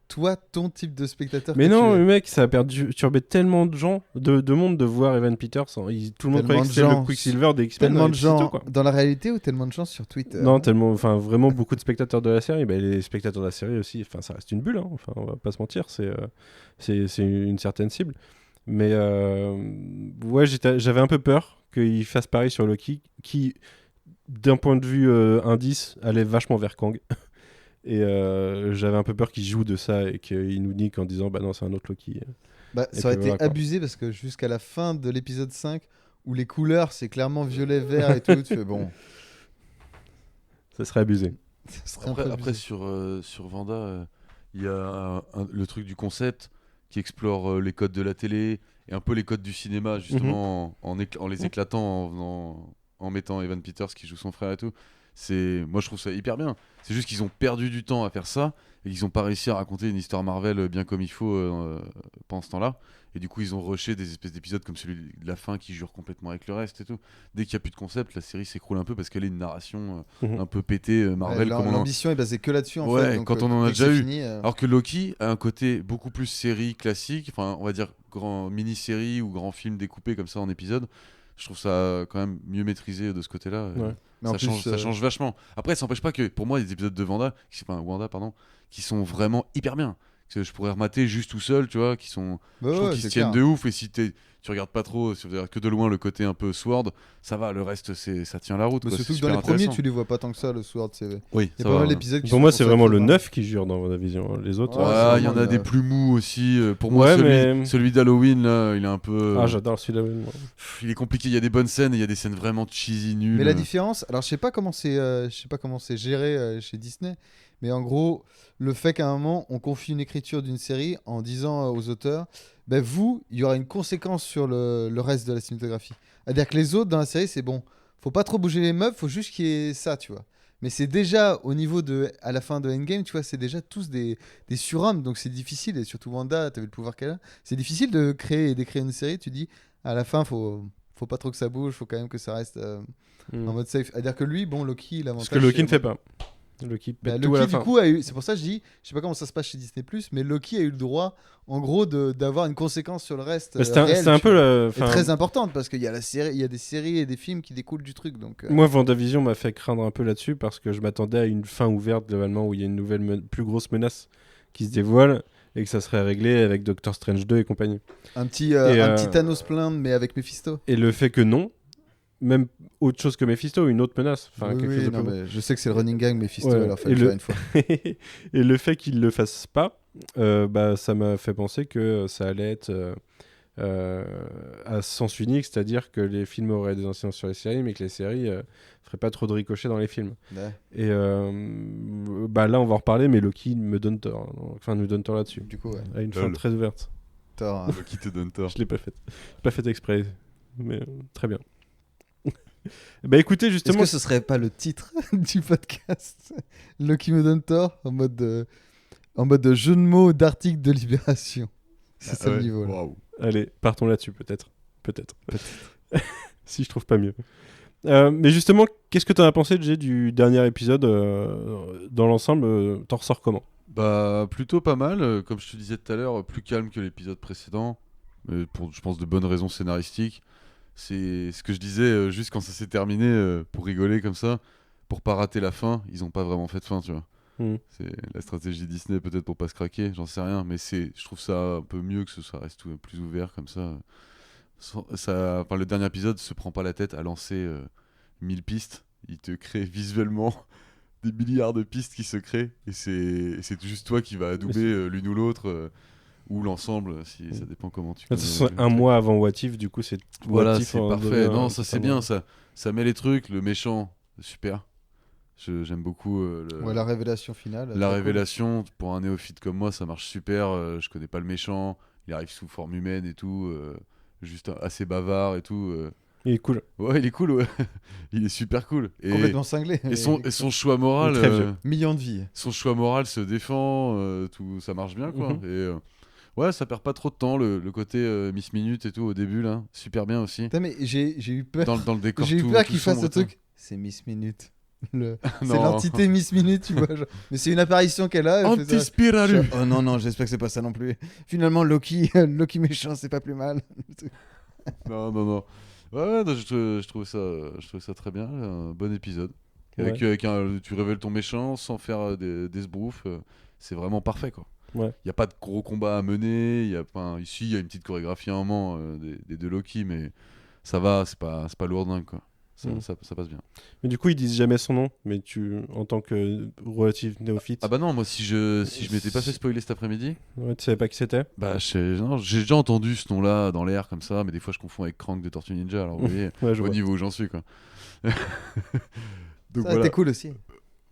toi, ton type de spectateur? Mais que non, tu es? mec, ça a perturbé tellement de gens, de monde de voir Evan Peters. Tout le monde Tellement croyait que de c'était gens, le Quicksilver des X-Men. Tellement dans de les gens tutos, quoi. dans la réalité ou tellement de gens sur Twitter? Non, tellement, enfin vraiment beaucoup de spectateurs de la série. Bah, les spectateurs de la série aussi, enfin ça reste une bulle. Hein. Enfin, on va pas se mentir, c'est une certaine cible. Mais ouais, j'avais un peu peur qu'il fasse pareil sur Loki, qui d'un point de vue indice allait vachement vers Kang. Et j'avais un peu peur qu'il joue de ça et qu'il nous nique en disant bah non c'est un autre Loki. Bah, Et ça aurait puis été voilà, quoi. abusé parce que jusqu'à la fin de l'épisode 5, où les couleurs c'est clairement violet, vert et tout, tu fais bon. Ça serait abusé. Ça serait un peu Après abusé. sur Vanda, il y a le truc du concept qui explore les codes de la télé et un peu les codes du cinéma, justement, en les éclatant, en mettant Evan Peters qui joue son frère et tout. Moi, je trouve ça hyper bien. C'est juste qu'ils ont perdu du temps à faire ça et qu'ils n'ont pas réussi à raconter une histoire Marvel bien comme il faut pendant ce temps-là. Et du coup, ils ont rushé des espèces d'épisodes comme celui de la fin qui jure complètement avec le reste et tout. Dès qu'il n'y a plus de concept, la série s'écroule un peu parce qu'elle est une narration Mhm. un peu pétée Marvel. Ouais, comme on en- l'ambition est basée que là-dessus en Ouais, fait. Donc, quand on en a dès que déjà c'est eu. fini, Alors que Loki a un côté beaucoup plus série classique, enfin on va dire grand mini-série ou grand film découpé comme ça en épisodes. Je trouve ça quand même mieux maîtrisé de ce côté-là. Ouais. mais en Ça, plus, ça change vachement. Après, ça n'empêche pas que pour moi, les épisodes de Wanda, pardon, qui sont vraiment hyper bien. Que je pourrais remater juste tout seul, tu vois, qui sont. bah Je trouve ouais, qu'ils se c'est tiennent clair. de ouf. Et si tu regardes pas trop, si vous regardez que de loin le côté un peu Sword, ça va, le reste, ça tient la route. Mais quoi, surtout c'est que dans les super premiers, intéressant. tu les vois pas tant que ça, le Sword. Il y Oui, a ça pas va, mal ouais. d'épisodes qui Pour sont moi c'est vraiment le consacrés, 9 qui jure dans WandaVision. Les autres. Ouais, Ouais, il y en vraiment, a des le- plus mous aussi. Pour moi, Ouais, celui, mais- celui d'Halloween, là, il est un peu. Ah j'adore celui-là. Oui, moi. Il est compliqué. Il y a des bonnes scènes et il y a des scènes vraiment cheesy, nulles. Mais la différence, alors je sais pas comment c'est géré chez Disney, Mais en gros, le fait qu'à un moment, on confie une écriture d'une série en disant aux auteurs, ben vous, il y aura une conséquence sur le reste de la cinématographie. C'est-à-dire que les autres dans la série, c'est bon, faut pas trop bouger les meubles, faut juste qu'il y ait ça, tu vois. Mais c'est déjà au niveau à la fin de Endgame, tu vois, c'est déjà tous des surhommes, donc c'est difficile. Et surtout Wanda, t'as vu le pouvoir qu'elle a. C'est difficile de créer et d'écrire une série. Tu dis, à la fin, faut pas trop que ça bouge, faut quand même que ça reste en mode safe. C'est-à-dire que lui, bon, Loki, l'avantage. Parce que Loki c'est- ne fait pas. Loki pète tout Loki, à la du fin. coup, a eu. C'est pour ça que je dis, je sais pas comment ça se passe chez Disney, mais Loki a eu le droit, en gros, d'avoir une conséquence sur le reste. Bah, c'était réel, c'était un tu peu vois. la. Et très importante parce qu'il y a la série, il y a des séries et des films qui découlent du truc. Donc, Moi, WandaVision m'a fait craindre un peu là-dessus parce que je m'attendais à une fin ouverte globalement où il y a une nouvelle plus grosse menace qui se dévoile et que ça serait réglé avec Doctor Strange 2 et compagnie. un petit Thanos plein, mais avec Mephisto. Et le fait que non, même autre chose que Mephisto, une autre menace, enfin Oui, quelque oui, chose de non, plus mais je sais que c'est le running gang Mephisto, Ouais, alors et fallait le le- faire une fois. et le fait qu'il le fasse pas, bah, ça m'a fait penser que ça allait être à sens unique, c'est-à-dire que les films auraient des incidences sur les séries, mais que les séries feraient pas trop de ricochets dans les films. Ouais. Et bah là, on va en reparler, mais Loki me donne tort, enfin nous donne tort là-dessus. Du coup, ouais. À une fin Lol. très ouverte. Thor, hein. Loki te donne tort. Je l'ai pas faite. J'ai pas fait exprès, mais très bien. Bah écoutez, Est-ce justement, que ce serait pas le titre du podcast Loki me donne tort en mode de jeu de mots d'article de Libération. C'est ça le niveau. Là. Waouh. allez, partons là-dessus, peut-être. Si je trouve pas mieux. Mais justement, qu'est-ce que t'en as pensé, Jay, du dernier épisode dans l'ensemble t'en ressors comment? Bah plutôt pas mal, comme je te disais tout à l'heure, plus calme que l'épisode précédent, pour je pense de bonnes raisons scénaristiques. C'est ce que je disais juste quand ça s'est terminé, pour rigoler comme ça, pour pas rater la fin, ils ont pas vraiment fait de fin, tu vois. C'est la stratégie Disney peut-être pour pas se craquer, j'en sais rien, mais je trouve ça un peu mieux que ça reste plus ouvert comme ça. Enfin, le dernier épisode se prend pas la tête à lancer 1000 pistes, il te crée visuellement des milliards de pistes qui se créent et c'est juste toi qui va adouber l'une ou l'autre ou l'ensemble, si ça dépend comment tu De toute façon, le un truc. mois avant What If, du coup, c'est Voilà, What If c'est en parfait. devient Non, ça c'est totalement- bien, ça met les trucs, le méchant, super. J'aime beaucoup Ouais, la révélation finale. la très cool. révélation. Pour un néophyte comme moi, ça marche super. Je connais pas le méchant, il arrive sous forme humaine et tout, juste assez bavard et tout. Il est cool. Ouais, il est cool, ouais. Il est super cool. Complètement cinglé. Et son choix moral, Il est très vieux. Millions de vies. son choix moral se défend, tout, ça marche bien, quoi. Mhm. Et ouais, ça perd pas trop de temps. Le côté Miss Minute et tout au début là, super bien aussi. Putain, mais j'ai eu peur. Dans le décor J'ai eu tout- peur tout qu'il fasse sombre ce et tout. truc. C'est Miss Minute. C'est Non. l'entité Miss Minute, tu vois. genre. Mais c'est une apparition qu'elle a. elle fait ça. Antispiralu. Oh non, non, j'espère que c'est pas ça non plus. Finalement, Loki, Loki méchant, c'est pas plus mal. Non, non, non. Ouais, non, je trouvais ça très bien. Un bon épisode. Avec, tu révèles ton méchant sans faire des sbroufs. C'est vraiment parfait, quoi. Ouais. Il n'y a pas de gros combat à mener. Ici, il y a une petite chorégraphie à un moment des deux Loki, mais ça va, c'est pas lourdingue, quoi. Ça passe bien. Mais du coup, ils disent jamais son nom, mais en tant que relative néophyte, Ah bah non, moi si je m'étais pas fait spoiler cet après-midi, ouais, tu savais pas qui c'était? bah non, j'ai déjà entendu ce nom-là dans l'air comme ça, mais des fois je confonds avec Krang de Tortue Ninja, alors vous voyez Ouais, je au vois. niveau où j'en suis, quoi. Donc Ça, voilà. c'était cool aussi.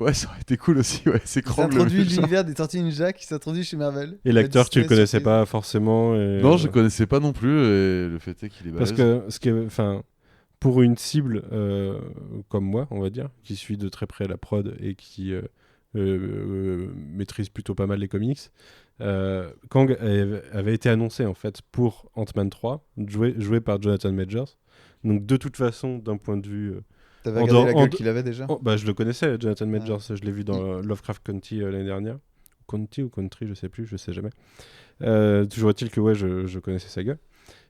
Ouais, ça aurait été cool aussi, ouais, c'est Il Krang le s'introduit méchant. l'univers des Tortues Ninja qui s'introduit chez Marvel. Et l'acteur, tu le Disney, connaissais surprise. pas forcément. Et, Non, je connaissais pas non plus, et le fait est qu'il est balèze. Parce que pour une cible comme moi, on va dire, qui suit de très près la prod et qui maîtrise plutôt pas mal les comics, Kang avait été annoncé en fait pour Ant-Man 3, joué par Jonathan Majors. Donc de toute façon, d'un point de vue... T'avais En regardé dehors- la gueule en- qu'il avait déjà. bah, je le connaissais, Jonathan Majors, je l'ai vu dans Lovecraft Country l'année dernière. County ou Country, je sais jamais. Toujours est-il que ouais, je connaissais sa gueule.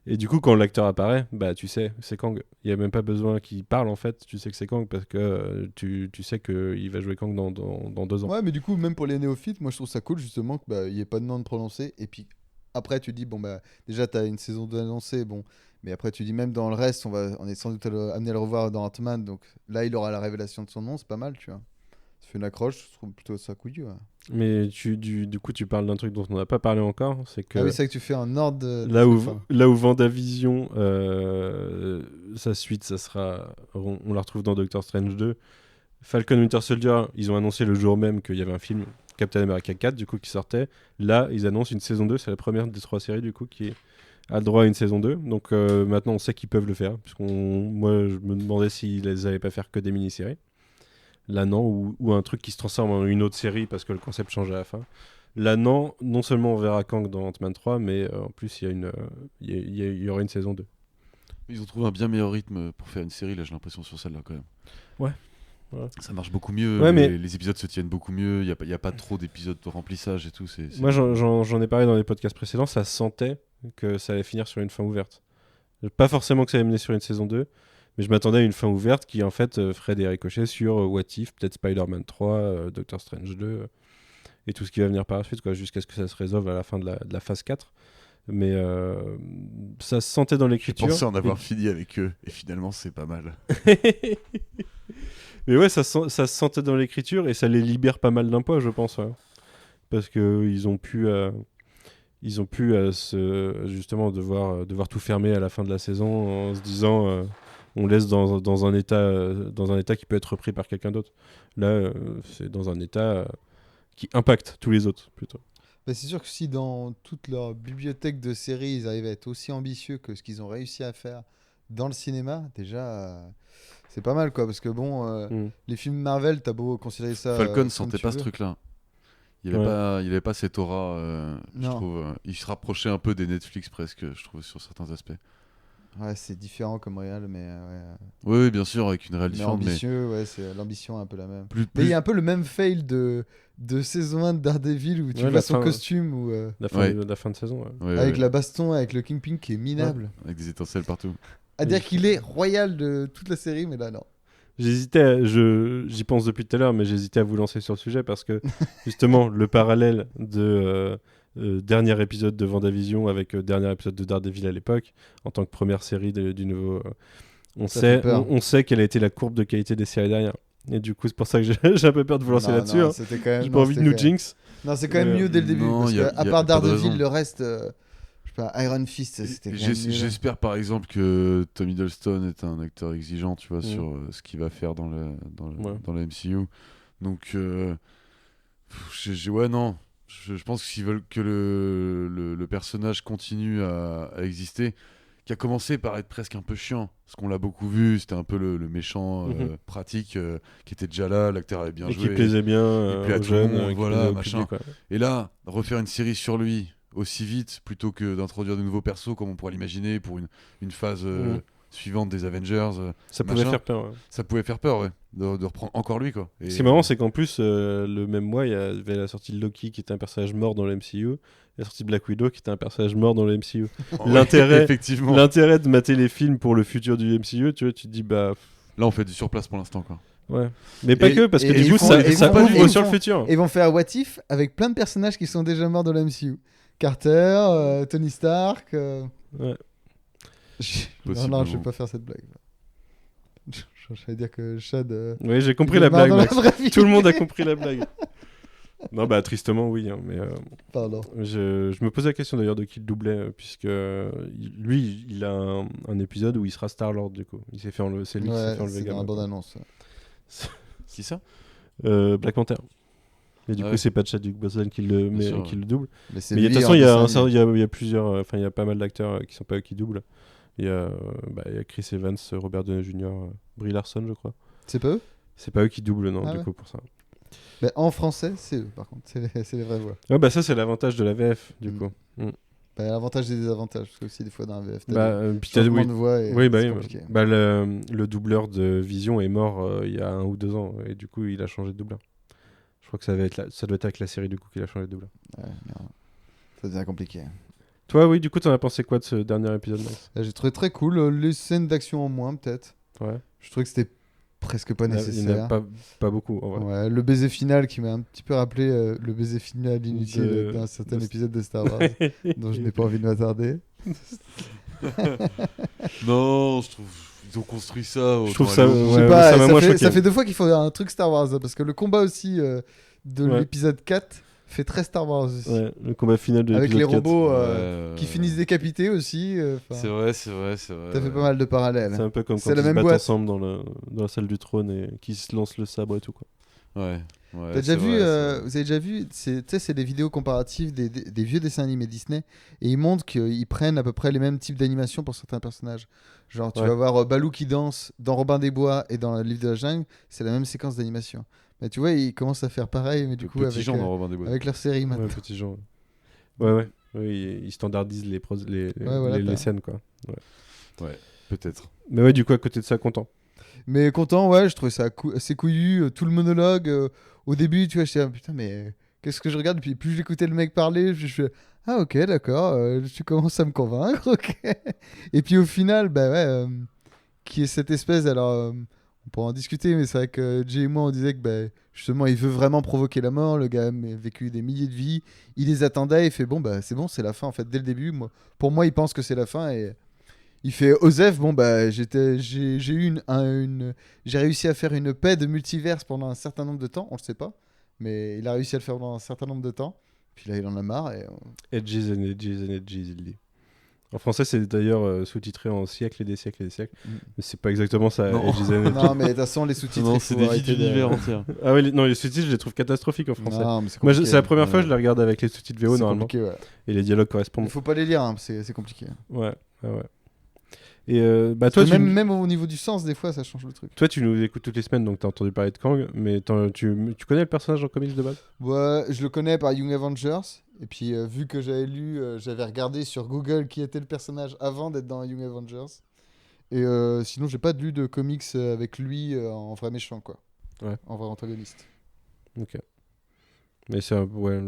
Et du coup, quand l'acteur apparaît, bah tu sais, c'est Kang. Il n'y a même pas besoin qu'il parle en fait, tu sais que c'est Kang parce que tu sais qu'il va jouer Kang dans 2 ans. Ouais, mais du coup, même pour les néophytes, moi je trouve ça cool justement qu'il n'y ait pas de nom de prononcer. Et puis après, tu dis, bon, bah déjà, t'as une saison d'annoncé, bon. Mais après, tu dis, même dans le reste, on est sans doute amené à le revoir dans Ant-Man. Donc là, il aura la révélation de son nom, c'est pas mal, tu vois. Ça fait une accroche, je trouve plutôt ça couillu. Ouais. Mais du coup, tu parles d'un truc dont on n'a pas parlé encore, c'est que Ah oui, c'est vrai que tu fais un ordre de là fin. où WandaVision, sa suite, ça sera, on la retrouve dans Doctor Strange 2. Falcon Winter Soldier, ils ont annoncé le jour même qu'il y avait un film Captain America 4 du coup qui sortait. Là, ils annoncent une saison 2, c'est la première des 3 séries du coup qui a le droit à une saison 2. Donc maintenant on sait qu'ils peuvent le faire. Moi je me demandais s'ils n'allaient pas faire que des mini-séries. Là non, ou un truc qui se transforme en une autre série parce que le concept change à la fin. Là non seulement on verra Kang dans Ant-Man 3, mais en plus il y aura une saison 2. Ils ont trouvé un bien meilleur rythme pour faire une série, là j'ai l'impression sur celle-là quand même. Ouais. Ça marche beaucoup mieux, Ouais, mais- les épisodes se tiennent beaucoup mieux, il n'y a pas trop d'épisodes de remplissage et tout. Moi j'en ai parlé dans les podcasts précédents, ça se sentait que ça allait finir sur une fin ouverte. Pas forcément que ça allait mener sur une saison 2, mais je m'attendais à une fin ouverte qui en fait ferait des ricochets sur What If, peut-être Spider-Man 3, Doctor Strange 2 et tout ce qui va venir par la suite, quoi, jusqu'à ce que ça se résolve à la fin de la phase 4. Mais ça se sentait dans Je l'écriture. pensais en avoir fini avec eux, et finalement c'est pas mal. Mais ouais, ça se sentait dans l'écriture et ça les libère pas mal d'un poids, je pense. Ouais. Parce qu'ils ont pu, justement devoir tout fermer à la fin de la saison en se disant on laisse dans un état qui peut être repris par quelqu'un d'autre. Là, c'est dans un état qui impacte tous les autres, plutôt. Bah, c'est sûr que si dans toute leur bibliothèque de séries, ils arrivent à être aussi ambitieux que ce qu'ils ont réussi à faire dans le cinéma, déjà, c'est pas mal, quoi. Parce que bon, les films Marvel, t'as beau considérer ça. Falcon comme sentait tu pas veux. ce truc-là. Il avait pas cette aura, je Non. trouve. Il se rapprochait un peu des Netflix presque, je trouve, sur certains aspects. Ouais, c'est différent comme réel, mais ouais. Oui, bien sûr, avec une réelle Mais différente, mais ambitieux, ouais, c'est l'ambition est un peu la même. plus, Mais il y a un peu le même fail de saison 1 de Daredevil où tu Ouais, vois la son fin, costume ou La fin de saison. Ouais. ouais, avec ouais, la baston avec le Kingpin qui est minable. avec des étincelles partout. À dire qu'il est royal de toute la série, mais là non. J'y pense depuis tout à l'heure, mais j'hésitais à vous lancer sur le sujet parce que justement le parallèle de dernier épisode de WandaVision avec dernier épisode de Daredevil à l'époque, en tant que première série du nouveau, on Ça fait sait, peur. on sait quelle a été la courbe de qualité des séries derrière. Et du coup, c'est pour ça que j'ai un peu peur de vous lancer Non, là-dessus. non, hein. c'était quand même- J'ai non, pas envie de c'était nous quand même- jinx. Non, c'est quand même mieux dès le début. non, Parce y a- que, à y a part pas de Daredevil, raison. le reste, je sais pas, Iron Fist, c'était quand même mieux. J'espère par exemple que Tom Hiddleston est un acteur exigeant, tu vois, sur ce qu'il va faire dans Ouais. la MCU. Donc, ouais, non. Je pense que s'ils veulent que le personnage continue à exister, qui a commencé par être presque un peu chiant, parce qu'on l'a beaucoup vu, c'était un peu le méchant pratique qui était déjà là, l'acteur avait bien Et joué. qui plaisait bien il plaît à aux tout le jeunes, monde, qui voilà, plaisait au machin. public, quoi. Et là, refaire une série sur lui aussi vite, plutôt que d'introduire de nouveaux persos, comme on pourrait l'imaginer pour une phase suivante des Avengers, Ça pouvait machin. faire peur. Ouais. ça pouvait faire peur, ouais, de reprendre encore lui, quoi. Et Ce qui est marrant, c'est qu'en plus, le même mois, il y avait la sortie de Loki qui était un personnage mort dans le MCU, et la sortie de Black Widow qui était un personnage mort dans le MCU. Ouais, l'intérêt- effectivement. L'intérêt de mater les films pour le futur du MCU, tu vois, tu te dis, bah Là, on fait du surplace pour l'instant, quoi. ouais. Mais pas Et- que, parce que et du ils coup, font- ça ils ça font- ouvre ils sur le font- futur. Et ils vont faire What If avec plein de personnages qui sont déjà morts dans la MCU. Carter, Tony Stark. Ouais. Non, je vais pas faire cette blague. J'allais dire que Chad. Oui, j'ai compris il la est mort blague, dans Max. vraie vie. Tout le monde a compris la blague. Non, bah tristement, oui. Hein, mais Pardon. je me posais la question d'ailleurs de qui le doublait, puisque lui, il a un épisode où il sera Star-Lord, du coup. Il s'est fait enlever, c'est lui qui s'est Ouais, fait enlever c'est dans la gamin. bande-annonce. Qui ça Black Panther. Et du Ah coup, ouais. c'est pas Chadwick Boseman qui le sûr, double. Mais c'est Mais de lui toute façon, en il y a dessin animé. il y a plusieurs, enfin, il y a pas mal d'acteurs qui sont pas eux qui doublent. Il y a Chris Evans, Robert Downey Jr., Brie Larson, je crois. C'est pas eux. C'est pas eux qui doublent, non, Ah du ouais. coup, pour ça. Mais en français, c'est eux, par contre. C'est les vraies voix. Ouais, bah ça, c'est l'avantage de la VF, du Mm. coup. Bah, l'avantage et des désavantages. Parce que aussi, des fois, dans la VF, t'as Bah, des puis t'as- changements oui, de voix. Et oui, bah, c'est oui, compliqué. bah, le doubleur de Vision est mort il y a 1 ou 2 ans, et du coup, il a changé de doubleur. Je crois que ça doit être avec la série, du coup, qu'il a changé de doubleur. Ouais, merde. Ça devient compliqué. Toi, oui, du coup, t'en as pensé quoi de ce dernier épisode, Max? Là, j'ai trouvé très cool. Les scènes d'action en moins, peut-être. Ouais. Je trouvais que c'était presque pas Il y en nécessaire. a pas beaucoup, en vrai. Ouais, le baiser final qui m'a un petit peu rappelé le baiser final inutile De- d'un certain de- épisode de Star Wars dont je n'ai pas envie de m'attarder. Non, je trouve ils ont construit ça. Je trouve autant ça, aller au bout. Je sais ouais, pas, m'a moins ça choqué. fait 2 fois qu'il faut un truc Star Wars hein, parce que le combat aussi de Ouais. l'épisode 4 fait très Star Wars aussi. Ouais, le combat final de Avec l'épisode les 4. robots Ouais, qui ouais. finissent décapités aussi. C'est vrai, c'est vrai. T'as fait pas mal de parallèles. C'est un peu comme C'est quand la ils se même battent boîte. ensemble dans la salle du trône et qui se lancent le sabre et tout quoi. Ouais. T'as déjà vu, vous avez déjà vu, c'est des vidéos comparatives des vieux dessins animés Disney et ils montrent qu'ils prennent à peu près les mêmes types d'animation pour certains personnages. Genre, tu Ouais. vas voir Balou qui danse dans Robin des Bois et dans le livre de la jungle, c'est la même séquence d'animation. Mais tu vois, ils commencent à faire pareil, mais du Le coup, petit avec, Jean dans Robin des Bois. avec leur série maintenant. Ouais, petit genre. Ouais. Oui, ils standardisent les voilà, les t'as- scènes quoi. Peut-être. Mais ouais, du coup à côté de ça content. Mais content, ouais, je trouvais ça assez couillu. Tout le monologue, au début, tu vois, j'étais putain, mais qu'est-ce que je regarde? Puis plus j'écoutais le mec parler, je fais ah, ok, d'accord, tu commences à me convaincre, ok. Et puis au final, bah ouais, qui est cette espèce, alors on pourra en discuter, mais c'est vrai que Jay et moi on disait que bah, justement il veut vraiment provoquer la mort. Le gars a vécu des milliers de vies, il les attendait, il fait bon, bah c'est bon, c'est la fin en fait, dès le début. Pour moi, il pense que c'est la fin et. Il fait Osef, bon bah j'ai eu j'ai réussi à faire une paix de multiverse pendant un certain nombre de temps, on le sait pas, mais il a réussi à le faire pendant un certain nombre de temps. Puis là il en a marre et Edges and edges and edges il dit. En français c'est d'ailleurs sous-titré en siècles et des siècles et des siècles. Mm. Mais c'est pas exactement ça. Non. Edges and edges. non mais de toute façon les sous-titres Non, il c'est faut des vies arrêter de- d'univers entiers. Ah ouais, non les sous-titres je les trouve catastrophiques en français. Non, mais c'est Moi compliqué. c'est la première fois Ouais. que je les regarde avec les sous-titres VO C'est normalement compliqué, ouais. et les dialogues Il correspondent. faut pas les lire, hein, c'est compliqué. Ouais. Et bah Toi, toi même au niveau du sens, des fois, ça change le truc. toi tu nous écoutes toutes les semaines donc t'as entendu parler de Kang, mais tu connais le personnage en comics de base? Ouais, je le connais par Young Avengers. Et puis, vu que j'avais lu, j'avais regardé sur Google qui était le personnage avant d'être dans Young Avengers. Et sinon, j'ai pas lu de comics avec lui en vrai méchant, quoi. Ouais. En vrai antagoniste. Ok. Mais c'est ouais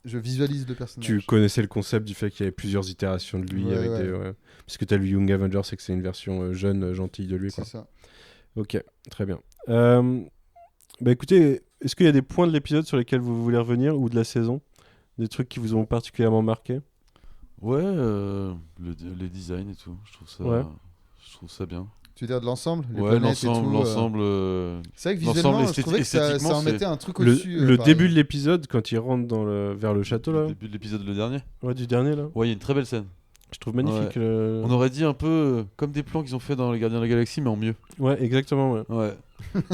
Je visualise le personnage. tu connaissais le concept du fait qu'il y avait plusieurs itérations de lui Ouais, avec ouais. des parce que t'as lu Young Avengers c'est que c'est une version jeune gentille de lui quoi. C'est ça. Ok, très bien. Bah écoutez, est-ce qu'il y a des points de l'épisode sur lesquels vous voulez revenir ou de la saison? Des trucs qui vous ont particulièrement marqué? Ouais, les designs et tout. Ouais. Je trouve ça bien. Tu veux dire de l'ensemble les Ouais, planètes et tout, l'ensemble. C'est vrai que l'ensemble visuellement, je trouvais que ça esthétiquement, en c'est- mettait un truc Le, au-dessus. le pareil. début de l'épisode quand il rentre vers le château là, Le début de l'épisode, le dernier. ouais, du dernier là, Ouais, il y a une très belle scène. je trouve magnifique. On aurait dit un peu comme des plans qu'ils ont fait dans Les Gardiens de la Galaxie, mais en mieux. Ouais, exactement. Ouais. Ouais.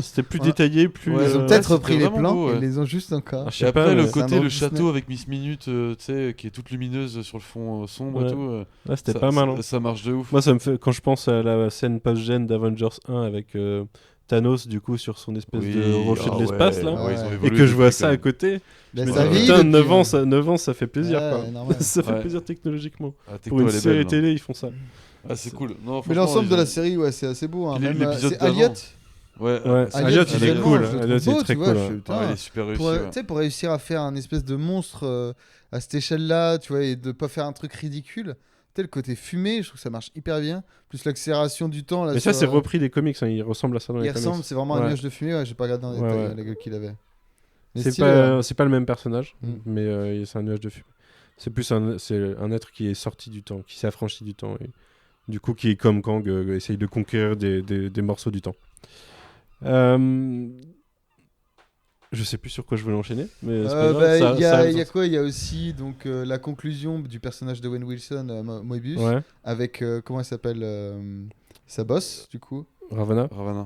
C'était plus Ouais. détaillé, plus. Ouais, Ils ont ouais, peut-être c'était repris les vraiment plans beau, et ouais. ils les ont juste encore. Ah, je Et sais pas, après, mais le c'est un côté, autre le Disney. château avec Miss Minute, tu sais, qui est toute lumineuse sur le fond sombre Ouais. et tout. ouais, c'était ça- pas mal. Hein. Ça marche de ouf. Moi, ça me fait quand je pense à la scène post-gène d'Avengers 1 avec Thanos du coup sur son espèce Oui, de rocher ah de l'espace ouais, là, ouais, ils ont Ouais. et évolué que je vois depuis, ça quand à même. côté. Bah, Je me ça dis, vieillit putain, depuis, 9 ans, hein. 9 ans, ça fait plaisir Ouais, quoi. normal. Ça fait Ouais. plaisir technologiquement. Ah, Pour une elle est série belle, non. télé, ils font ça. Ah, c'est cool. Non, Mais franchement, l'ensemble ils de la ont- série, ouais, c'est assez beau. Hein. Puis Même, l'épisode c'est d'avant. Elliot. Ouais, Ouais, c'est- Elliot, il est visuellement, cool. je le trouve Elliot, il est beau, très tu vois, cool. je hein. fais, putain, Ouais, il est super réussi. Pour, ouais. tu sais, pour réussir à faire un espèce de monstre à cette échelle-là, tu vois, et de pas faire un truc ridicule. Tu sais, le côté fumé, je trouve que ça marche hyper bien. Plus l'accélération du temps. Là, Mais ça, sur, c'est repris des comics. Hein. Il ressemble à ça dans Il les ressemble, comics. c'est vraiment un Ouais. nuage de fumée. Ouais, j'ai pas regardé dans les Ouais, détails ouais. la gueule qu'il avait. Mais C'est stylé, pas, ouais. c'est pas le même personnage, Mm. mais c'est un nuage de fumée. C'est plus c'est un être qui est sorti du temps, qui s'est affranchi du temps. Et, du coup, qui est comme Kang, essaye de conquérir des morceaux du temps. Je sais plus sur quoi je voulais enchaîner, mais c'est pas grave, Bah, ça- il y a, ça- il y a quoi? Il y a aussi donc la conclusion du personnage de Owen Wilson, Moebius, Ouais, avec comment elle s'appelle sa boss du coup, Ravana. Ravana,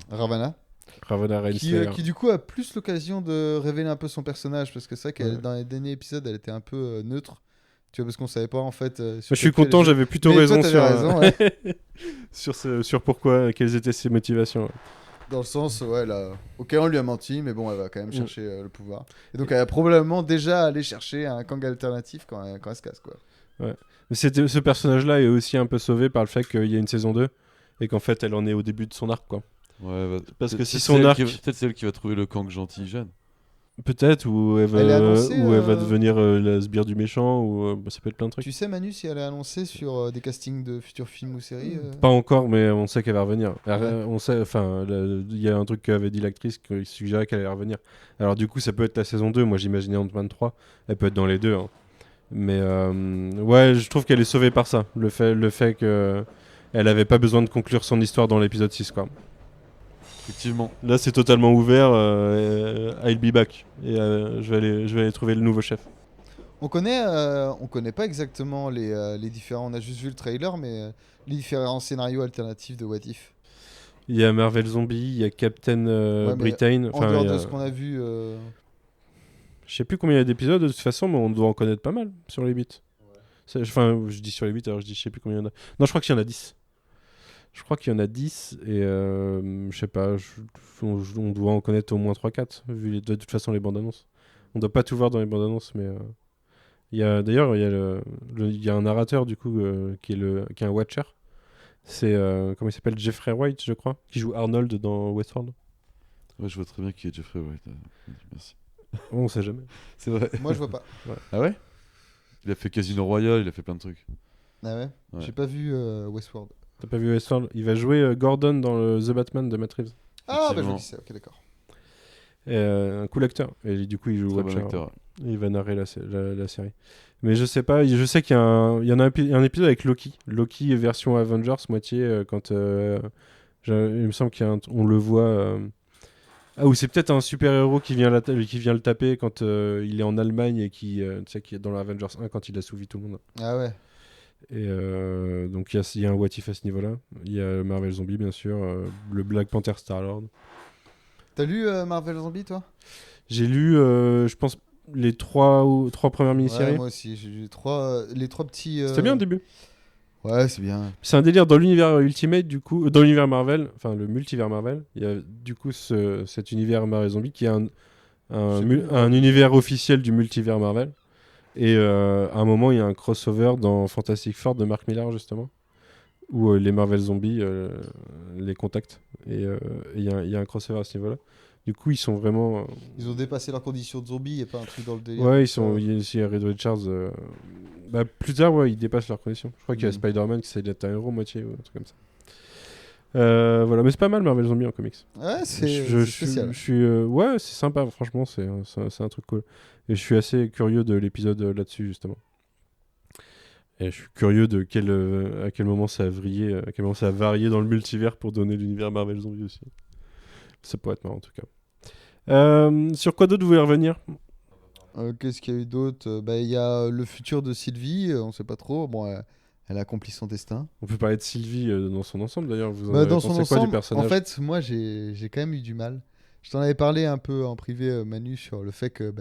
Ravonna qui Renslayer. du coup a plus l'occasion de révéler un peu son personnage parce que c'est vrai que Ouais. dans les derniers épisodes elle était un peu neutre, tu vois, parce qu'on savait pas en fait. Moi, je suis content, j'avais plutôt Mais toi, raison, t'avais sur, raison, ouais. sur pourquoi, quelles étaient ses motivations. Ouais. Dans le sens, ouais, là, ok, on lui a menti, mais bon, elle va quand même Mm. chercher le pouvoir. Et donc, elle va probablement déjà aller chercher un Kang alternatif quand elle se casse, quoi. Mais ce personnage-là est aussi un peu sauvé par le fait qu'il y a une saison 2 et qu'en fait elle en est au début de son arc, quoi. Ouais, Parce que peut-être si c'est son elle arc- peut-être c'est elle qui va trouver le Kang gentil jeune. Peut-être, ou elle Elle est annoncée, va devenir la sbire du méchant, ou ça peut être plein de trucs. Tu sais, Manu, si elle est annoncée sur des castings de futurs films ou séries Pas encore, mais on sait qu'elle va revenir. Ouais. On sait, enfin, il y a un truc qu'avait dit l'actrice qui suggérait qu'elle allait revenir. Alors du coup, ça peut être la saison 2. Moi, j'imaginais Ant-Man 3. Elle peut être dans les deux. Hein. Mais ouais, je trouve qu'elle est sauvée par ça. Le fait que elle avait pas besoin de conclure son histoire dans l'épisode 6, quoi. Effectivement. Là, c'est totalement ouvert. I'll be back. Et je vais aller trouver le nouveau chef. On connaît pas exactement les différents. On a juste vu le trailer, mais les différents scénarios alternatifs de What If. Il y a Marvel Zombie, il y a Captain Ouais, mais Britain. En Enfin, dehors il y a- de ce qu'on a vu. Je sais plus combien il y a d'épisodes de toute façon, mais on doit en connaître pas mal sur les bits. Enfin, je dis sur les bits, alors je sais plus combien il y en a. Non, je crois qu'il y en a 10. Je crois qu'il y en a 10 et je sais pas, on doit en connaître au moins 3-4 vu de toute façon les bandes annonces. On doit pas tout voir dans les bandes annonces, mais d'ailleurs il y a un narrateur du coup qui est un Watcher. C'est comment il s'appelle, Jeffrey Wright, je crois, qui joue Arnold dans Westworld. Ouais, je vois très bien qui est Jeffrey Wright. Merci. On sait jamais. C'est vrai. Moi, je vois pas. Ah ouais? Il a fait Casino Royale, il a fait plein de trucs. Ah ouais, Ouais. J'ai pas vu Westworld. T'as pas vu Westworld? Il va jouer Gordon dans le The Batman de Matt Reeves. Ah, bah je Effectivement. vois qui c'est, ok, d'accord. Et, un cool acteur. Et du coup, il joue Très bon Watcher. acteur. Il va narrer la série. Mais je sais pas, je sais qu'il y a un épisode avec Loki. Loki version Avengers, moitié, quand il me semble qu'on le voit. Ah, ou c'est peut-être un super-héros qui vient le taper quand il est en Allemagne et tu sais, qui est dans Avengers 1 quand il assouvit tout le monde. Ah ouais. Et donc il y a un what if à ce niveau-là. Il y a Marvel Zombie, bien sûr, le Black Panther Star-Lord. T'as lu Marvel Zombie, toi? J'ai lu, je pense, les trois premières mini-séries. Ouais, moi aussi, j'ai lu les trois petits. C'était bien au début. Ouais, c'est bien. C'est un délire dans l'univers Ultimate, du coup, dans l'univers Marvel, enfin le multivers Marvel. Il y a du coup cet univers Marvel Zombie qui est un univers officiel du multivers Marvel. Et à un moment, il y a un crossover dans Fantastic Four de Mark Millar, justement, où les Marvel Zombies les contactent. Et il y a un crossover à ce niveau-là. Du coup, ils sont vraiment. Ils ont dépassé leur condition de zombie et pas un truc dans le délire. Ouais, il y a aussi Reed Richards. Plus tard, ouais, ils dépassent leurs conditions. Je crois qu'il y a Spider-Man qui essaie d'être un héros moitié ou un truc comme ça. Voilà, mais c'est pas mal Marvel Zombie en comics. Ouais, c'est spécial. Je suis, ouais, c'est sympa, franchement, c'est un truc cool. Et je suis assez curieux de l'épisode là-dessus, justement. Et je suis curieux de à quel moment ça a vrillé, à quel moment ça a varié dans le multivers pour donner l'univers Marvel Zombie aussi. Ça pourrait être marrant en tout cas. Sur quoi d'autre vous voulez revenir? Qu'est-ce qu'il y a eu d'autre? Il y a le futur de Sylvie, on sait pas trop. Bon, elle a accompli son destin. On peut parler de Sylvie dans son ensemble d'ailleurs. Vous en Bah, avez dans pensé son quoi ensemble, du personnage? en fait, moi j'ai quand même eu du mal. Je t'en avais parlé un peu en privé, Manu, sur le fait que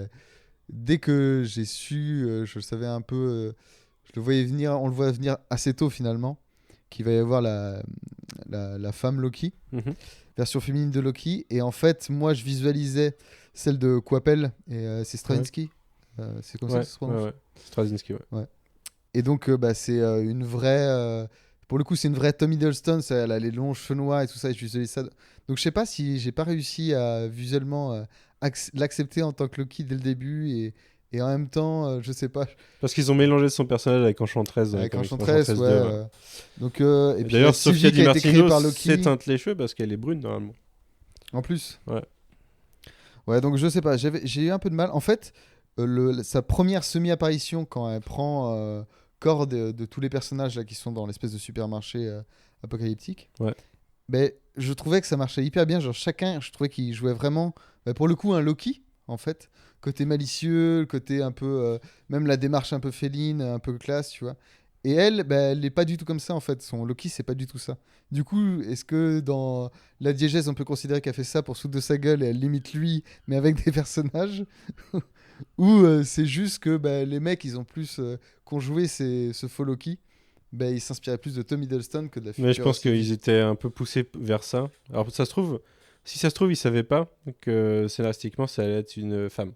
dès que j'ai su, je le savais un peu, je le voyais venir, on le voit venir assez tôt finalement, qu'il va y avoir la femme Loki, version féminine de Loki. Et en fait, moi je visualisais celle de Coppel, et c'est Straczynski. C'est comme ça que ça se prononce. Ouais. Straczynski, ouais. Et donc, c'est une vraie. Pour le coup, c'est une vraie Tom Hiddleston. Elle a les longs cheveux noirs et tout ça. Et je visualise ça. Donc, je sais pas si j'ai pas réussi à visuellement l'accepter en tant que Loki dès le début. Et en même temps, je sais pas. Parce qu'ils ont mélangé son personnage avec Enchantress. Avec comme Enchantress, 2, ouais. Donc, et puis, d'ailleurs, Sylvie Sophia qui a été créée Di par Martino Loki. s'éteinte les cheveux parce qu'elle est brune normalement. En plus. Ouais. Ouais, donc je sais pas. J'ai eu un peu de mal. En fait, sa première semi-apparition quand elle prend corps de tous les personnages là, qui sont dans l'espèce de supermarché apocalyptique. Ouais. Je trouvais que ça marchait hyper bien. Genre chacun, je trouvais qu'il jouait vraiment, pour le coup, un Loki en fait. Côté malicieux, le côté un peu, même la démarche un peu féline, un peu classe, tu vois. Et elle, elle n'est pas du tout comme ça en fait. Son Loki, c'est pas du tout ça. Du coup, est-ce que dans la diégèse, on peut considérer qu'elle fait ça pour se foutre de sa gueule et elle limite lui, mais avec des personnages? Ou c'est juste que les mecs, ils ont plus conjoué ce faux Loki. Ils s'inspiraient plus de Tom Hiddleston que de la future. Mais je pense qu'ils étaient un peu poussés vers ça. Alors, si ça se trouve, ils savaient pas que scénaristiquement, ça allait être une femme.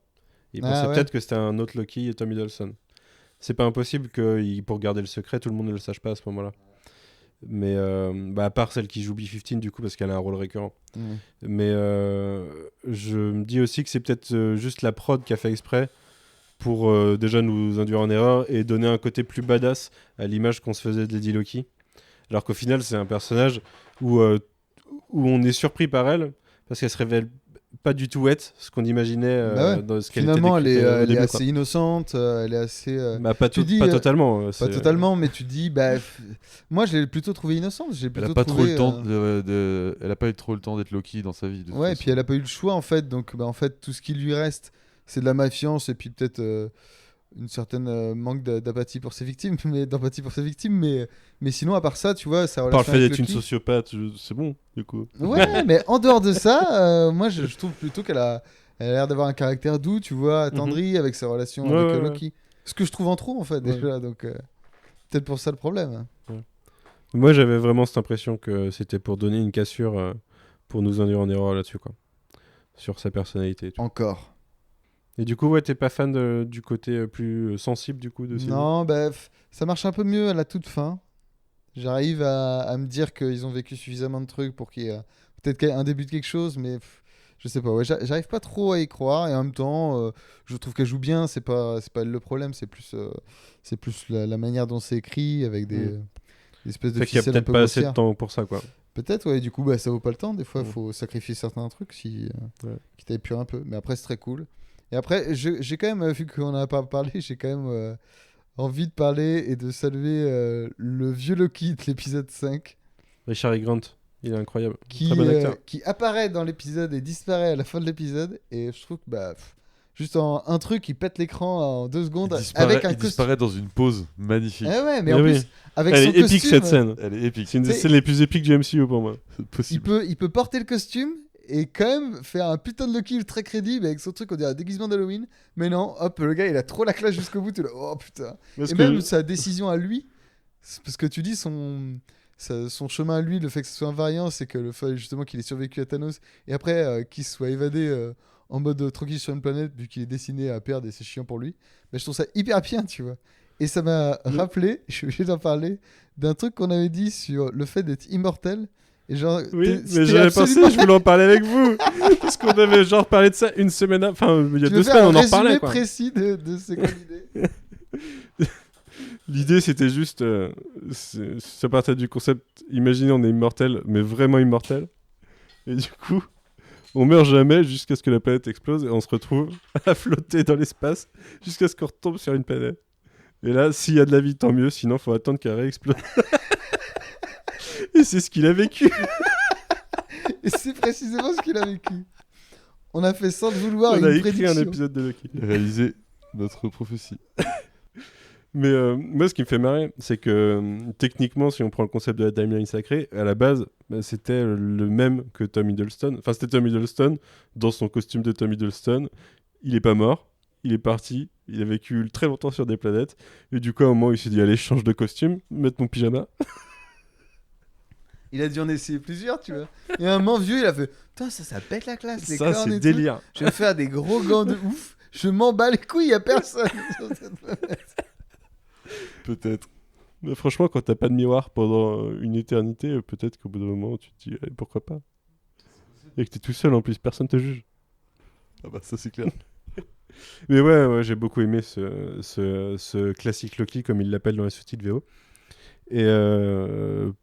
Ils pensaient peut-être que c'était un autre Loki et Tom Hiddleston. C'est pas impossible que, pour garder le secret, tout le monde ne le sache pas à ce moment-là. Mais à part celle qui joue B-15 du coup parce qu'elle a un rôle récurrent. Mais je me dis aussi que c'est peut-être juste la prod qui a fait exprès pour déjà nous induire en erreur et donner un côté plus badass à l'image qu'on se faisait de Lady Loki. Alors qu'au final c'est un personnage où on est surpris par elle parce qu'elle se révèle pas du tout ce qu'on imaginait Bah ouais. dans ce qu'elle Finalement, était elle est, décrite, au elle est début, assez quoi. innocente, elle est assez. Bah, pas, tu dis, pas totalement. Pas c'est- totalement, mais tu dis, bah, moi je l'ai plutôt trouvée innocente. J'ai Elle plutôt a pas trop trouvé, le temps elle a pas eu trop le temps d'être Loki dans sa vie. De toute Ouais, et façon. puis elle a pas eu le choix en fait. Donc, bah, en fait, tout ce qui lui reste, c'est de la méfiance et puis peut-être une certaine manque d'apathie pour ses victimes, d'empathie pour ses victimes. Mais sinon, à part ça, tu vois, sa Par relation le fait avec d'être une Loki- sociopathe, c'est bon, du coup. Ouais, mais en dehors de ça, moi je trouve plutôt qu'elle a l'air d'avoir un caractère doux, tu vois, attendri avec sa relation Mhm. Ouais, avec ouais, ouais. Loki. Ce que je trouve en trop en fait Ouais. déjà, donc peut-être pour ça le problème. Moi, j'avais vraiment cette impression que c'était pour donner une cassure, pour nous induire en erreur là-dessus, quoi. Sur sa personnalité. Et tout. Encore. Et du coup, ouais, t'es pas fan du côté plus sensible, du coup, de Sylvie ? Non, bah, ça marche un peu mieux à la toute fin. J'arrive à me dire qu'ils ont vécu suffisamment de trucs pour qu'il y ait peut-être un début de quelque chose, mais je sais pas. Ouais, j'arrive pas trop à y croire et en même temps, je trouve qu'elle joue bien. C'est pas elle le problème, c'est plus la manière dont c'est écrit avec des espèces de Fait qu'il y a ficelles un peut-être peu pas assez de grossières. temps pour ça, quoi. Peut-être, ouais. Du coup, bah, ça vaut pas le temps. Des fois, il Ouais. faut sacrifier certains trucs Ouais. qui t'épurent un peu. Mais après, c'est très cool. Et après, j'ai quand même, vu qu'on en a pas parlé, j'ai quand même envie de parler et de saluer le vieux Loki de l'épisode 5 Richard E. Grant, il est incroyable. qui, Très bon acteur. qui apparaît dans l'épisode et disparaît à la fin de l'épisode. Et je trouve que juste un truc, il pète l'écran en 2 secondes avec un il costume. disparaît dans une pause magnifique. Ah ouais, mais Eh en oui. plus, avec Elle son est épique, costume, cette scène. Elle est épique. C'est une des T'sais- scènes les plus épiques du MCU pour moi. C'est il possible. peut porter le costume et quand même faire un putain de Loki très crédible avec son truc, on dirait un déguisement d'Halloween. Mais non, hop, le gars, il a trop la classe jusqu'au bout. Tu es là, oh putain. Parce Et que même sa décision à lui, c'est parce que tu dis son chemin à lui, le fait que ce soit un variant, c'est que le fait justement qu'il ait survécu à Thanos et après qu'il soit évadé en mode tranquille sur une planète vu qu'il est destiné à perdre et c'est chiant pour lui. Mais je trouve ça hyper bien, tu vois. Et ça m'a rappelé, je suis obligé d'en parler, d'un truc qu'on avait dit sur le fait d'être immortel. Et genre, oui, c'était mais j'avais pensé, absolument- je voulais en parler avec vous. Parce qu'on avait genre parlé de ça une semaine enfin, il y a Tu 2 veux faire semaines, on un en parlait, résumé quoi. précis de ces grandes idées. L'idée, c'était juste, ça partait du concept, imaginez, on est immortel, mais vraiment immortel. Et du coup, on meurt jamais jusqu'à ce que la planète explose et on se retrouve à flotter dans l'espace jusqu'à ce qu'on retombe sur une planète. Et là, s'il y a de la vie, tant mieux, sinon faut attendre qu'elle réexplose. Et c'est ce qu'il a vécu. Et c'est précisément ce qu'il a vécu. On a fait sans le vouloir On une a écrit prédiction. un épisode de Loki. Réaliser notre prophétie. Mais moi, ce qui me fait marrer, c'est que techniquement, si on prend le concept de la timeline sacrée, à la base, c'était le même que Tom Hiddleston. Enfin, c'était Tom Hiddleston dans son costume de Tom Hiddleston. Il est pas mort, il est parti, il a vécu très longtemps sur des planètes. Et du coup, à un moment, il s'est dit, allez, je change de costume, mettre mon pyjama. Il a dû en essayer plusieurs, tu vois. Et un moment vieux, il a fait putain, ça pète la classe, les Ça, cornes et c'est tout. délire. Je vais faire des gros gants de ouf. Je m'en bats les couilles, y a personne sur cette planète. Peut-être. Mais franchement, quand t'as pas de miroir pendant une éternité, peut-être qu'au bout d'un moment, tu te dis, allez, pourquoi pas. Et que t'es tout seul en plus, personne te juge. Ah bah ça c'est clair. Mais ouais, j'ai beaucoup aimé ce classique Loki, comme il l'appelle dans la sous-titre VO. Et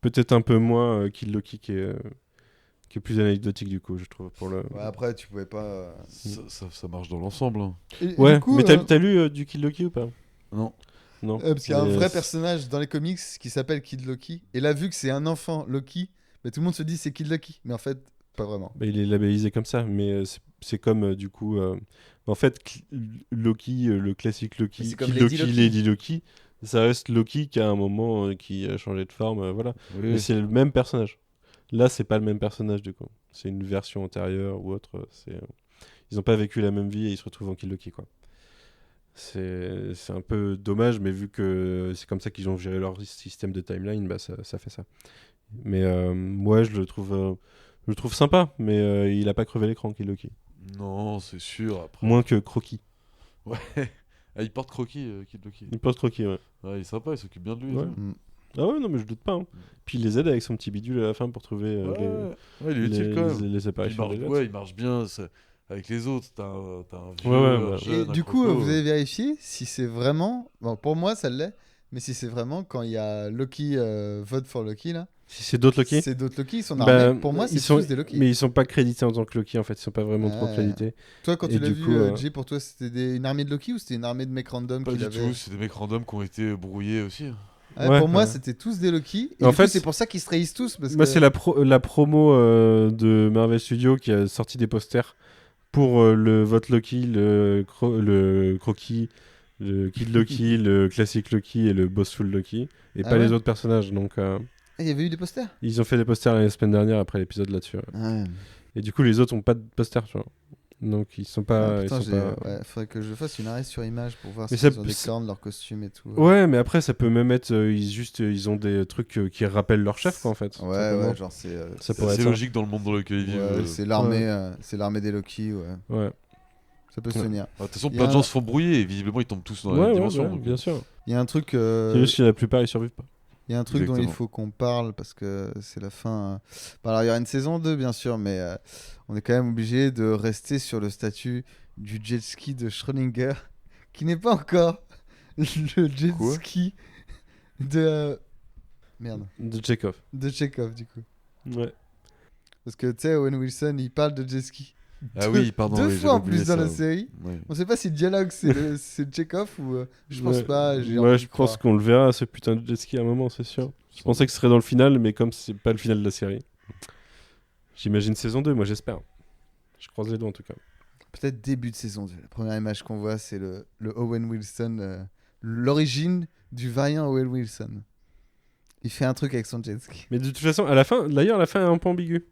peut-être un peu moins Kill Loki, qui est plus anecdotique, du coup, je trouve. Pour le... Ouais, après, tu pouvais pas. Ça marche dans l'ensemble. hein. Et Ouais, du coup, mais t'as lu du Kill Loki ou pas? Non. Non. parce qu'il y a un Mais vrai personnage dans les comics qui s'appelle Kid Loki. Et là, vu que c'est un enfant Loki, bah, tout le monde se dit c'est Kid Loki. Mais en fait, pas vraiment. Bah, il est labellisé comme ça, mais c'est comme du coup. En fait, Loki, le classique Loki, C'est comme Kill Lady Loki, Loki. Lady Loki, ça reste Loki qui a un moment qui a changé de forme, voilà. Oui. Mais c'est le même personnage. Là, c'est pas le même personnage du coup. C'est une version antérieure ou autre. Ils ont pas vécu la même vie et ils se retrouvent en Kill Loki, quoi. C'est un peu dommage, mais vu que c'est comme ça qu'ils ont géré leur système de timeline, bah ça fait ça. Mais ouais, je le trouve sympa, mais il a pas crevé l'écran, Kill Loki. Non, c'est sûr. Après. Moins que Croquis. Ouais. Ah, il porte croquis, Kid Loki. Il porte Croquis, ouais. Ouais, il est sympa, il s'occupe bien de lui. et Ouais. tout. Ah ouais, non, mais je doute pas. Hein. Puis il les aide avec son petit bidule à la fin pour trouver Ouais, il est utile quand même. les apparitions. Il des marche, gosses. ouais, il marche bien avec les autres. T'as un vieux, Ouais, un bah. jeune, Et un du coup, croco. vous avez vérifié si c'est vraiment. Bon, pour moi, ça l'est. Mais si c'est vraiment quand il y a Loki vote for Loki là, Si c'est d'autres Loki. C'est d'autres Loki, ils sont Bah, armés. Pour moi, c'est ils sont- tous des Loki. Mais ils sont pas crédités en tant que Loki en fait, ils sont pas vraiment trop Ouais. crédités. Toi, quand Et tu l'as du vu, coup, Jay, pour toi, c'était une armée de Loki ou c'était une armée de mecs random Pas qui du l'avaient tout, c'est des mecs random qui ont été brouillés aussi. Ouais, Ouais, pour moi, ouais. c'était tous des Loki. Et En du coup, fait, c'est pour ça qu'ils se trahissent tous. Parce Moi que... c'est la promo de Marvel Studios qui a sorti des posters pour le vote Loki, le croquis, le Kid Loki, le classique Loki et le Bossful Loki, et Ah pas ouais les autres personnages. Donc Ah, il y avait eu des posters ils ont fait des posters la semaine dernière après l'épisode là-dessus. Ouais. Ouais. Et du coup les autres ont pas de posters, tu vois. Donc ils sont pas. Ah, putain, ils sont pas... ouais, faudrait que je fasse une arrêt sur image pour voir Mais s'ils ça- ont des cornes, leurs costumes et tout. Ouais, mais après ça peut même être ils ont des trucs qui rappellent leur chef quoi en fait. Ouais, simplement. ouais, genre c'est Ça C'est pourrait assez être ça. logique dans le monde dans lequel ils vivent. ouais, c'est l'armée des Loki, ouais. Ouais. Ça peut se Ouais. tenir. De toute façon, Il y plein a de gens un- se font brouiller et visiblement ils tombent tous dans Ouais, la ouais, dimension. ouais, donc, bien sûr. Il y a un truc C'est juste que la plupart ils survivent pas. Il y a un truc dont il Exactement. faut qu'on parle parce que c'est la fin. Bah, alors, il y aura une saison 2, bien sûr, mais on est quand même obligé de rester sur le statut du jet ski de Schrödinger, qui n'est pas encore le jet Quoi ski de. Merde, De Chekhov. de Chekhov, du coup. Ouais. Parce que tu sais, Owen Wilson, il parle de jet ski. Ah Deux- oui, pardon. Deux oui, fois en j'avais oublié plus dans ça. la série. Ouais. On sait pas si le dialogue c'est Chekhov ou. Je pense Ouais. pas. j'ai Ouais, envie je d'y pense croire. qu'on le verra ce putain de jet ski à un moment, c'est sûr. Je pensais que ce serait dans le final, mais comme c'est pas le final de la série. J'imagine saison 2, moi j'espère. Je croise les doigts en tout cas. Peut-être début de saison 2. La première image qu'on voit, c'est le Owen Wilson, l'origine du variant Owen Wilson. Il fait un truc avec son jet ski. Mais de toute façon, à la fin est un peu ambiguë.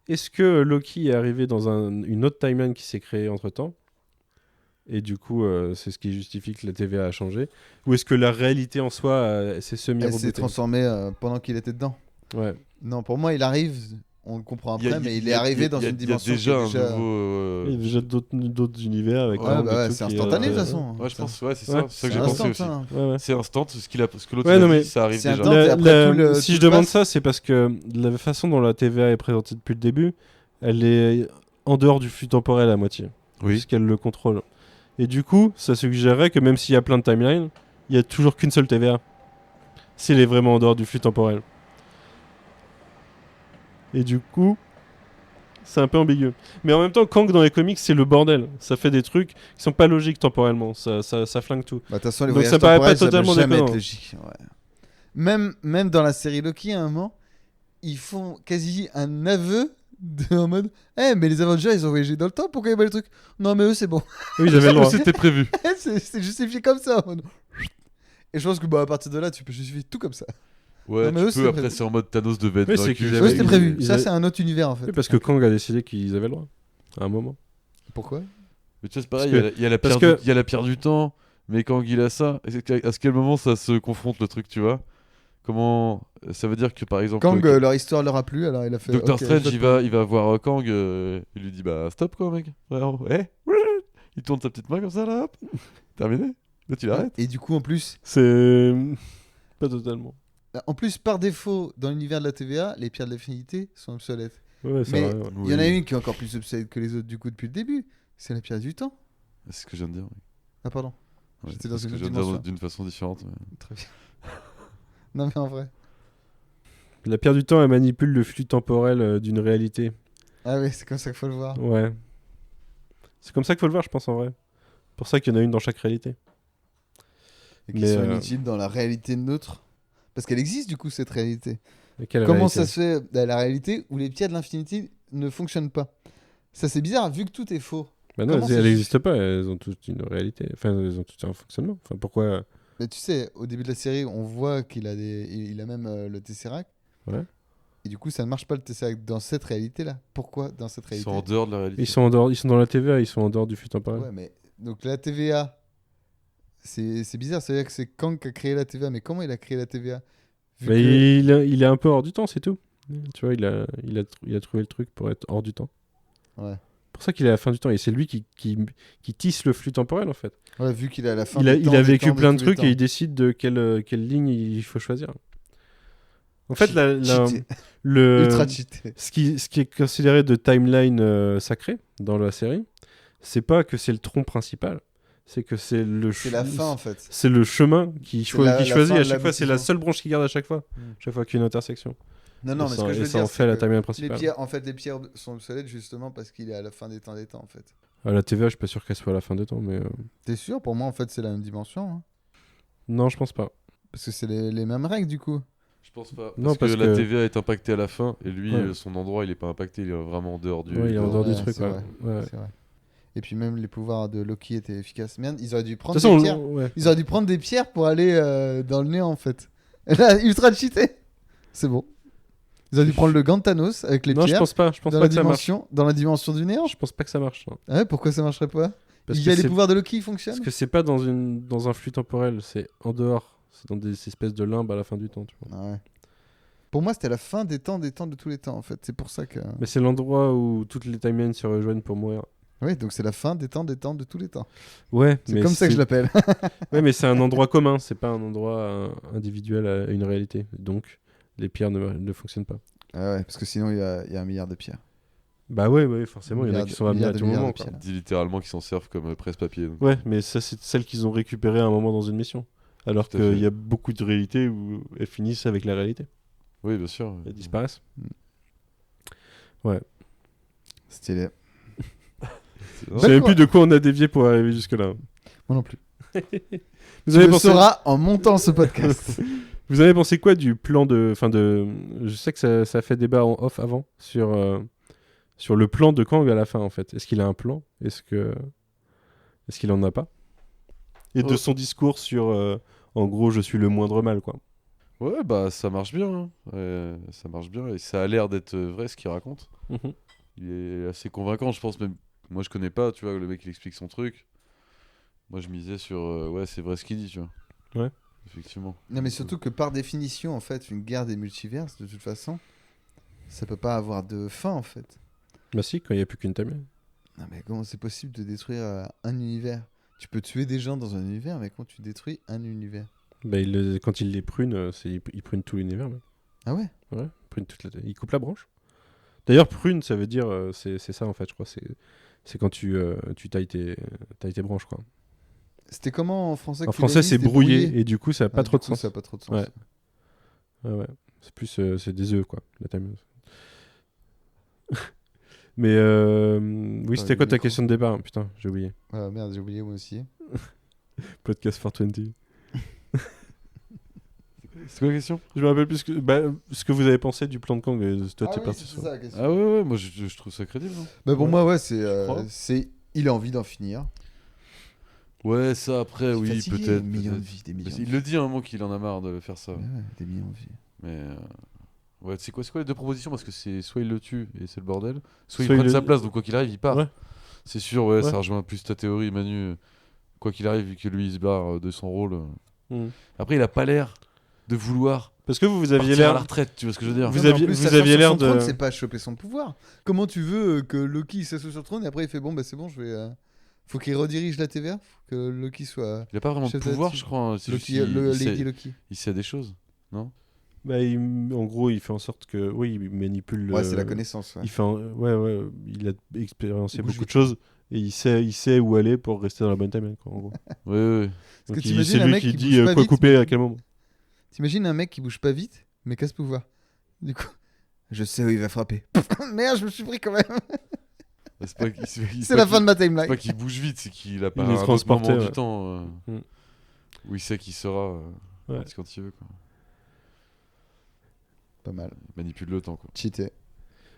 Est-ce que Loki est arrivé dans une autre timeline qui s'est créée entre temps et du coup c'est ce qui justifie que la TVA a changé, ou est-ce que la réalité en soi s'est Elle s'est semi-rebootée? transformée pendant qu'il était dedans. Ouais. Non, pour moi, il arrive, on le comprend Il y a- après, mais il y est a- arrivé y a- dans y a- une y a dimension déjà qui est un déjà... nouveau. Il y a déjà d'autres univers avec Ouais, Kang bah et ouais, tout c'est qui, instantané de toute façon. Ouais, je pense, ouais, c'est Ouais, ça. C'est ça que C'est j'ai pensé aussi. instant, hein. Ouais, ouais. C'est instant, ce que l'autre Ouais, a non, dit, mais ça arrive c'est déjà. instant. et après, tout le- si tout je le demande passe- ça, c'est parce que la façon dont la TVA est présentée depuis le début, elle est en dehors du flux temporel à moitié, Oui. puisqu'elle le contrôle. Et du coup, ça suggérerait que même s'il y a plein de timelines, il y a toujours qu'une seule TVA, si elle est vraiment en dehors du flux temporel. Et du coup, c'est un peu ambigu. Mais en même temps, Kang dans les comics, c'est le bordel. Ça fait des trucs qui sont pas logiques temporellement. Ça flingue tout. Bah, de toute façon, les Donc voyages ça paraît pas temporels, ça peut totalement jamais être déconnant. logique. Ouais. Même dans la série Loki, à un moment, ils font quasi un aveu en mode Eh, mais les Avengers, ils ont voyagé dans le temps, pourquoi ils voient le truc Non, mais eux, c'est bon. Eux, ils avaient le droit. C'était prévu. c'est justifié comme ça. En mode... Et je pense que bah, à partir de là, tu peux justifier tout comme ça. Ouais, Non, mais eux, tu c'était peux. Après, prévu. c'est en mode Thanos devait être Oui, c'est vaincu. qu'ils Ouais, avaient- c'était prévu. ils Ça, avaient- c'est un autre univers en fait. Oui, parce que Kang a décidé qu'ils avaient le droit. À un moment. Pourquoi Mais tu vois, c'est pareil, Parce il y a la parce pierre que- il y a la pierre du temps, mais quand il a ça, à quel moment ça se confronte le truc, tu vois? Comment ça veut dire que par exemple Kang, leur histoire leur a plu, alors il a fait. Doctor ok, Strange, je il va voir Kang, il lui dit bah stop quoi mec. Frérot. Il tourne sa petite main comme ça là, hop. Terminé. Là tu l'arrêtes. Et du coup, en plus, C'est. Pas totalement. par défaut, dans l'univers de la TVA, les pierres de l'affinité sont obsolètes. Ouais, c'est Mais vrai. ouais. il y en a une qui est encore plus obsolète que les autres, du coup, depuis le début. C'est la pierre du temps. C'est ce que je viens de dire. Oui. Ah, pardon. Ouais, J'étais dans c'est ce une que je autre viens de dire dimension. d'une façon différente. mais- Très bien. Non, mais en vrai. La pierre du temps, elle manipule le flux temporel d'une réalité. Ah, oui, c'est comme ça qu'il faut le voir. Ouais. C'est comme ça qu'il faut le voir, je pense, en vrai. Pour ça qu'il y en a une dans chaque réalité. Et qui Mais, sont inutiles dans la réalité neutre. Parce qu'elle existe, du coup, cette réalité. Et quelle Comment réalité ça se fait la réalité où les pierres de l'infinité ne fonctionnent pas? Ça, c'est bizarre, vu que tout est faux. Bah non, Comment elles c'est n'existent pas, elles ont toutes une réalité. Enfin, elles ont toutes un fonctionnement. Enfin, pourquoi. Mais tu sais, au début de la série, on voit qu'il a il a même le Tesseract. Ouais. Et du coup, ça ne marche pas le Tesseract dans cette réalité-là. Pourquoi dans cette Ils réalité? sont en dehors de la réalité. Ils sont en dehors, ils sont dans la TVA, ils sont en dehors du flux temporel. Ouais, mais donc la TVA, c'est bizarre. Ça veut dire que c'est Kang qui a créé la TVA. Mais comment il a créé la TVA? Vu Mais que- il est un peu hors du temps, c'est tout. Tu vois, il a trouvé le truc pour être hors du temps. Ouais. Pour ça qu'il est à la fin du temps. Et c'est lui qui tisse le flux temporel, en fait. Ouais, vu qu'il est à la fin Il a, des temps, il a des vécu temps, plein de tous les trucs et il temps. décide de quelle ligne il faut choisir. En fait, Cheaté. le, Ultra cheaté. ce qui est considéré de timeline sacré dans la série, c'est pas que c'est le tronc principal, c'est que c'est le C'est la fin, en fait. c'est le chemin qui C'est la choisit fin à de chaque fois. C'est la l'aboutissement. seule branche qui garde à chaque fois, Mm. chaque fois qu'il y a une intersection. Non, non, Et mais ça- ce que je et veux ça dire, en c'est fait la que timeline les principale. pierres, en fait, les pierres sont obsolètes justement parce qu'il est à la fin des temps, en fait. À la TVA, je suis pas sûr qu'elle soit à la fin des temps, mais T'es sûr? Pour moi, en fait, c'est la même dimension. Hein. non, je pense pas. Parce que c'est les mêmes règles, du coup. Je pense pas. Non, Parce que parce la que- TVA est impactée à la fin et lui, Ouais. son endroit, il est pas impacté, il est vraiment en dehors du. Ouais, il est en dehors du Ouais, truc. c'est Ouais. vrai. Ouais. C'est vrai. Et puis même les pouvoirs de Loki étaient efficaces. Merde, ils auraient dû De prendre toute des façon, pierres. ouais. Ils auraient dû prendre des pierres pour aller dans le néant, en fait. Là, ultra cheaté. C'est bon. Ils auraient dû prendre le gant de Thanos avec les Non, je pierres pense pas. Je pense dans, pas la que ça marche. dans la dimension du néant. Je pense pas que ça marche. Non. Ah ouais, pourquoi ça marcherait pas? Parce Il que y a les c'est- pouvoirs de Loki qui fonctionnent? Parce que c'est pas dans un flux temporel, c'est en dehors. C'est dans des espèces de limbes à la fin du temps, tu vois. Ah ouais. Pour moi, c'était la fin des temps de tous les temps, en fait. C'est pour ça que... Mais c'est l'endroit où toutes les timelines se rejoignent pour mourir. Oui, donc c'est la fin des temps de tous les temps. Ouais, C'est comme ça que je l'appelle. Ouais, mais c'est un endroit commun, c'est pas un endroit individuel à une réalité. Donc, les pierres ne fonctionnent pas. Ah ouais, parce que sinon, il y a un milliard de pierres. Bah ouais, forcément, il y en a qui sont amenés à milliard de tout milliards moment. de Quoi. pierres. Dit littéralement qu'ils s'en servent comme presse-papier. donc. Ouais, mais ça, c'est celles qu'ils ont récupérées à un moment dans une mission. Alors Tout à fait. qu'il y a beaucoup de réalités où elles finissent avec la réalité. Oui, bien sûr. Elles disparaissent. Stylé. Je sais même plus de quoi on a dévié pour arriver jusque-là. Moi non plus. Vous Tu avez le pensé... sauras en montant ce podcast. Vous avez pensé quoi du plan de... Enfin de... Je sais que ça a fait débat en off avant sur le plan de Kang à la fin, en fait. Est-ce qu'il a un plan? Est-ce qu'il en a pas? Et de son discours sur... en gros, je suis le moindre mal, quoi. Ouais, bah ça marche bien. Hein. Ça marche bien et ça a l'air d'être vrai ce qu'il raconte. Mhm. Il est assez convaincant, je pense même. Moi, je connais pas, tu vois, le mec il explique son truc. Moi, je misais sur ouais, c'est vrai ce qu'il dit, tu vois. Ouais. Effectivement. Non, mais surtout que par définition, en fait, une guerre des multiverses, de toute façon, ça peut pas avoir de fin, en fait. Bah si, quand il n'y a plus qu'une timeline. Non, mais comment c'est possible de détruire un univers? Tu peux tuer des gens dans un univers, mais comment tu détruis un univers? Bah, quand il les prune, il prune tout l'univers. Même. Ah ouais? Ouais, il coupe la branche. D'ailleurs, prune, ça veut dire... c'est ça, en fait, je crois. C'est quand tu tailles tes branches, quoi. C'était comment en français? En français, c'est brouillé, et du coup, ça n'a pas trop de sens. Ça a pas trop de sens. Ouais. Ouais. C'est plus c'est des œufs, quoi, la timeline. Mais oui, c'était le quoi ta micro. question de départ? Putain, j'ai oublié. Ah merde, j'ai oublié moi aussi. Podcast 420. C'est quoi la question? Je me rappelle plus ce que vous avez pensé du plan de Kang. Toi, t'es parti sur... ça la question. Ah ouais, moi je trouve ça crédible. Hein. Bah pour Ouais. moi, ouais, crois. il a envie d'en finir. Ouais, ça après, oui, Fatigué, peut-être. Des millions de peut-être. vies, des millions Parce de qu'il vies. le dit à un moment qu'il en a marre de faire ça. Ouais, des millions de vies. Mais ouais, c'est quoi les deux propositions? Parce que c'est soit il le tue et c'est le bordel, soit il Soit prend il sa le- place, donc quoi qu'il arrive, il part. Ouais. C'est sûr, ouais, Ouais. ça rejoint plus ta théorie, Manu. Quoi qu'il arrive, vu que lui il se barre de son rôle. Mm. Après, il a pas l'air de vouloir Parce que vous aviez partir à la l'air... retraite, tu vois ce que je veux dire? Vous Non, mais en aviez- plus, vous sa chance aviez sur l'air son de- trône, c'est pas choper son pouvoir. Comment tu veux que Loki s'assoie sur le trône et après il fait bon, bah c'est bon, je vais. Faut qu'il redirige la TVA, faut que Loki soit. Il a pas vraiment de Chef de pouvoir, la je crois. Hein. C'est juste Loki, qu'il- il, Lady sait, Loki. il sait des choses, non? Bah, en gros, il fait en sorte que... Oui, il manipule... Ouais, c'est la connaissance. Ouais. Il fait ouais, il a expériencé Il bouge beaucoup de vite. choses et il sait où aller pour rester dans la bonne timeline, quoi, en gros. Ouais, ouais. Donc, que t'imagines c'est un lui mec qui qui dit bouge pas quoi vite, couper mais- à quel moment. T'imagines un mec qui bouge pas vite, mais casse pouvoir. Du coup, je sais où il va frapper. Merde, je me suis pris quand même. C'est pas qu'il- C'est la fin de ma C'est timeline. pas qu'il bouge vite, c'est qu'il a pas Il est un autre transporté, moment ouais. du temps Mm. où il sait qu'il sera Ouais. quand il veut. Quoi. Pas mal. Il manipule le temps. Quoi. Cheaté.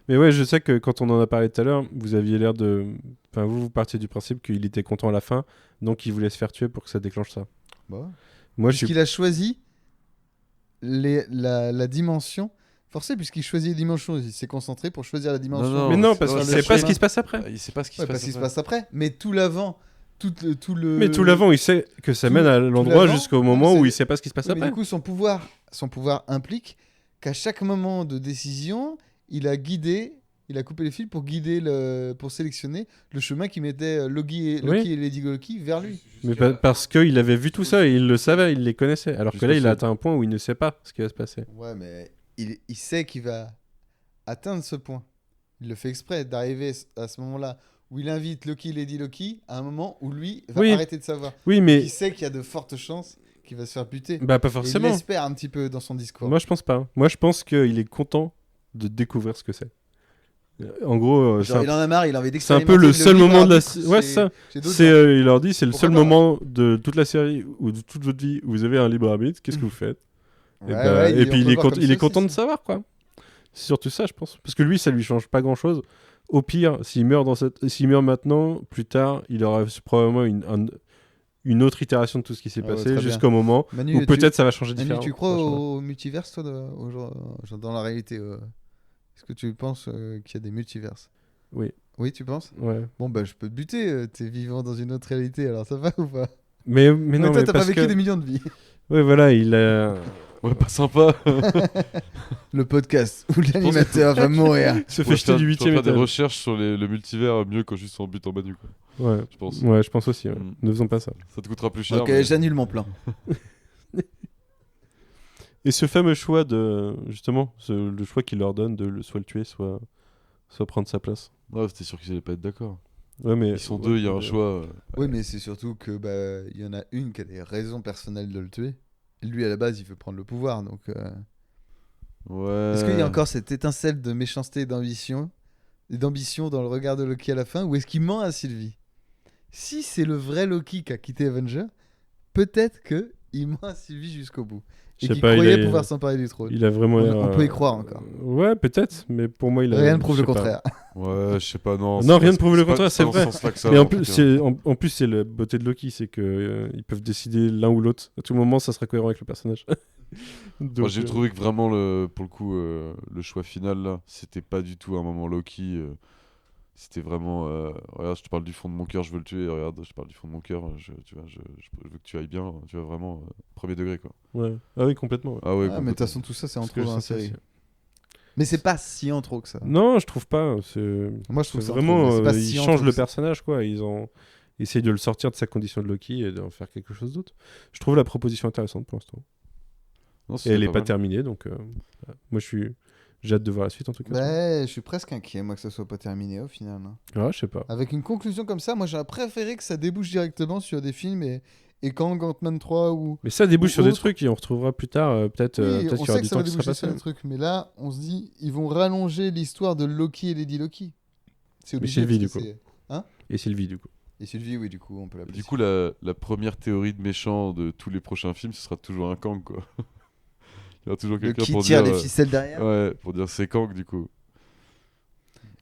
Mais ouais, je sais que quand on en a parlé tout à l'heure, vous aviez l'air de... Enfin, vous partiez du principe qu'il était content à la fin, donc il voulait se faire tuer pour que ça déclenche ça. Bon. Moi, je suis... Puisqu'il a choisi la dimension forcée, puisqu'il choisit les dimensions. Il s'est concentré pour choisir la dimension. Non, Mais non, parce ouais, que c'est c'est le pas ce chemin. qui se passe après. Il sait pas ce qui Ouais, se passe. parce qu'il se après. passe après. Mais tout l'avant, tout le. Mais tout l'avant, il sait que ça tout- mène à tout l'endroit l'avant, jusqu'au non, moment c'est- où il sait pas ce qui se passe Oui, mais après. du coup, son pouvoir implique qu'à chaque moment de décision, il a coupé les fils pour pour sélectionner le chemin qui mettait Loki et Oui. Lady Loki vers lui. Mais parce qu'il avait vu tout ça et il le savait, il les connaissait. Alors que Jusqu'au là, il a seul. atteint un point où il ne sait pas ce qui va se passer. Ouais, mais il sait qu'il va atteindre ce point. Il le fait exprès d'arriver à ce moment-là où il invite Loki et Lady Loki à un moment où lui va Oui. arrêter de savoir. Oui, mais Il sait qu'il y a de fortes chances qu'il va se faire buter. Bah, pas Et il forcément. l'espère un petit peu dans son discours. Moi, je pense pas. Moi, je pense qu'il est content de découvrir ce que c'est. En gros, Genre, il en a marre, il a envie c'est un d'expérimenter. peu le seul moment de la. série. Ouais, c'est ça. C'est Il leur dit, c'est le Pourquoi seul pas moment de toute la série ou de toute votre vie où vous avez un libre arbitre. Qu'est-ce que vous faites Et puis il est content de savoir, quoi. C'est surtout ça, je pense. Parce que lui, ça lui change pas grand-chose. Au pire, s'il meurt maintenant, plus tard, il aura probablement une autre itération de tout ce qui s'est Ah ouais, passé très jusqu'au moment Manu, où peut-être ça va changer Manu, différemment. tu crois Franchement. au multiverse, toi, genre dans la réalité Est-ce que tu penses qu'il y a des multiverses? Oui. Oui, tu penses? Ouais. Bon, bah, je peux te buter. T'es vivant dans une autre réalité, alors ça va ou pas? Mais Mais non, toi, mais t'as pas parce vécu que... des millions de vies. Ouais, voilà, il a... Ouais, pas sympa. Le podcast où l'animateur va mourir. se Faut fait jeter faire- du faut 8ème faire des étage. recherches sur le multivers mieux que juste en but en Manu, quoi. Ouais. Je pense. Ouais, je pense aussi. Ouais. Mm. Ne faisons pas ça. Ça te coûtera plus cher. Ok, mais- j'annule mon plan. Et ce fameux choix de... Justement, le choix qu'il leur donne de soit le tuer, soit prendre sa place. Ouais, c'était sûr qu'ils allaient pas être d'accord. Ouais, mais... Ils sont deux, il y a un choix. Oui, mais c'est surtout que il y en a une qui a des raisons personnelles de le tuer. Et lui, à la base, il veut prendre le pouvoir. Donc, Ouais. est-ce qu'il y a encore cette étincelle de méchanceté et d'ambition dans le regard de Loki à la fin, ou est-ce qu'il ment à Sylvie? Si c'est le vrai Loki qui a quitté Avenger, peut-être que il ment à Sylvie jusqu'au bout Je et sais qu'il pas, croyait pouvoir s'emparer du trône. Il a vraiment l'air... On peut y croire encore. Ouais, peut-être, mais pour moi, il a... Rien ne prouve je le sais pas. contraire. Ouais, je sais pas, non. Non, c'est rien pas- ne prouve le c'est pas- contraire, c'est dans ce vrai. sens-là que ça Et va, en tout plus, cas. en plus, c'est la beauté de Loki, c'est que ils peuvent décider l'un ou l'autre. À tout moment, ça sera cohérent avec le personnage. Donc, Moi, j'ai trouvé que vraiment, pour le coup, le choix final, là, c'était pas du tout un moment Loki. C'était vraiment. Regarde, je te parle du fond de mon cœur, je veux le tuer. Regarde, je te parle du fond de mon cœur, je veux que tu ailles bien. Tu vois, vraiment, premier degré, quoi. Ouais. Ah oui, complètement. ouais. Ah ouais, Ah, mais de toute complètement. façon, tout ça, c'est en Parce trop que dans la ça, série. Mais c'est pas si en trop que ça. Non, je trouve pas. C'est Moi, je trouve c'est ça vraiment. c'est pas Ils si en changent trop le que ça. personnage, quoi. Ils ont essayé de le sortir de sa condition de Loki et d'en faire quelque chose d'autre. Je trouve la proposition intéressante pour l'instant. Non, Et c'était elle est pas mal. terminée, donc voilà. Moi, j'ai hâte de voir la suite en tout cas. Ouais, je suis presque inquiet, moi, que ça soit pas terminé au final. Hein. Ah, je sais pas. Avec une conclusion comme ça, moi, j'aurais préféré que ça débouche directement sur des films et Kang, Ant-Man 3 ou. Mais ça débouche Ou sur des autre. trucs et on retrouvera plus tard. Peut-être Oui, peut-être on qu'il y aura sait que du ça temps va qui sera déboucher sur passé. des trucs, mais là, on se dit, ils vont rallonger l'histoire de Loki et Lady Loki. C'est obligé. Sylvie, parce du que coup. c'est- Et Sylvie, du coup. Et Sylvie, oui, du coup, on peut l'appeler. Du coup, la première théorie de méchant de tous les prochains films, ce sera toujours un Kang, quoi. Il y aura toujours Le quelqu'un qui pour tire dire. les ficelles derrière. Ouais, pour dire c'est Kang, du coup.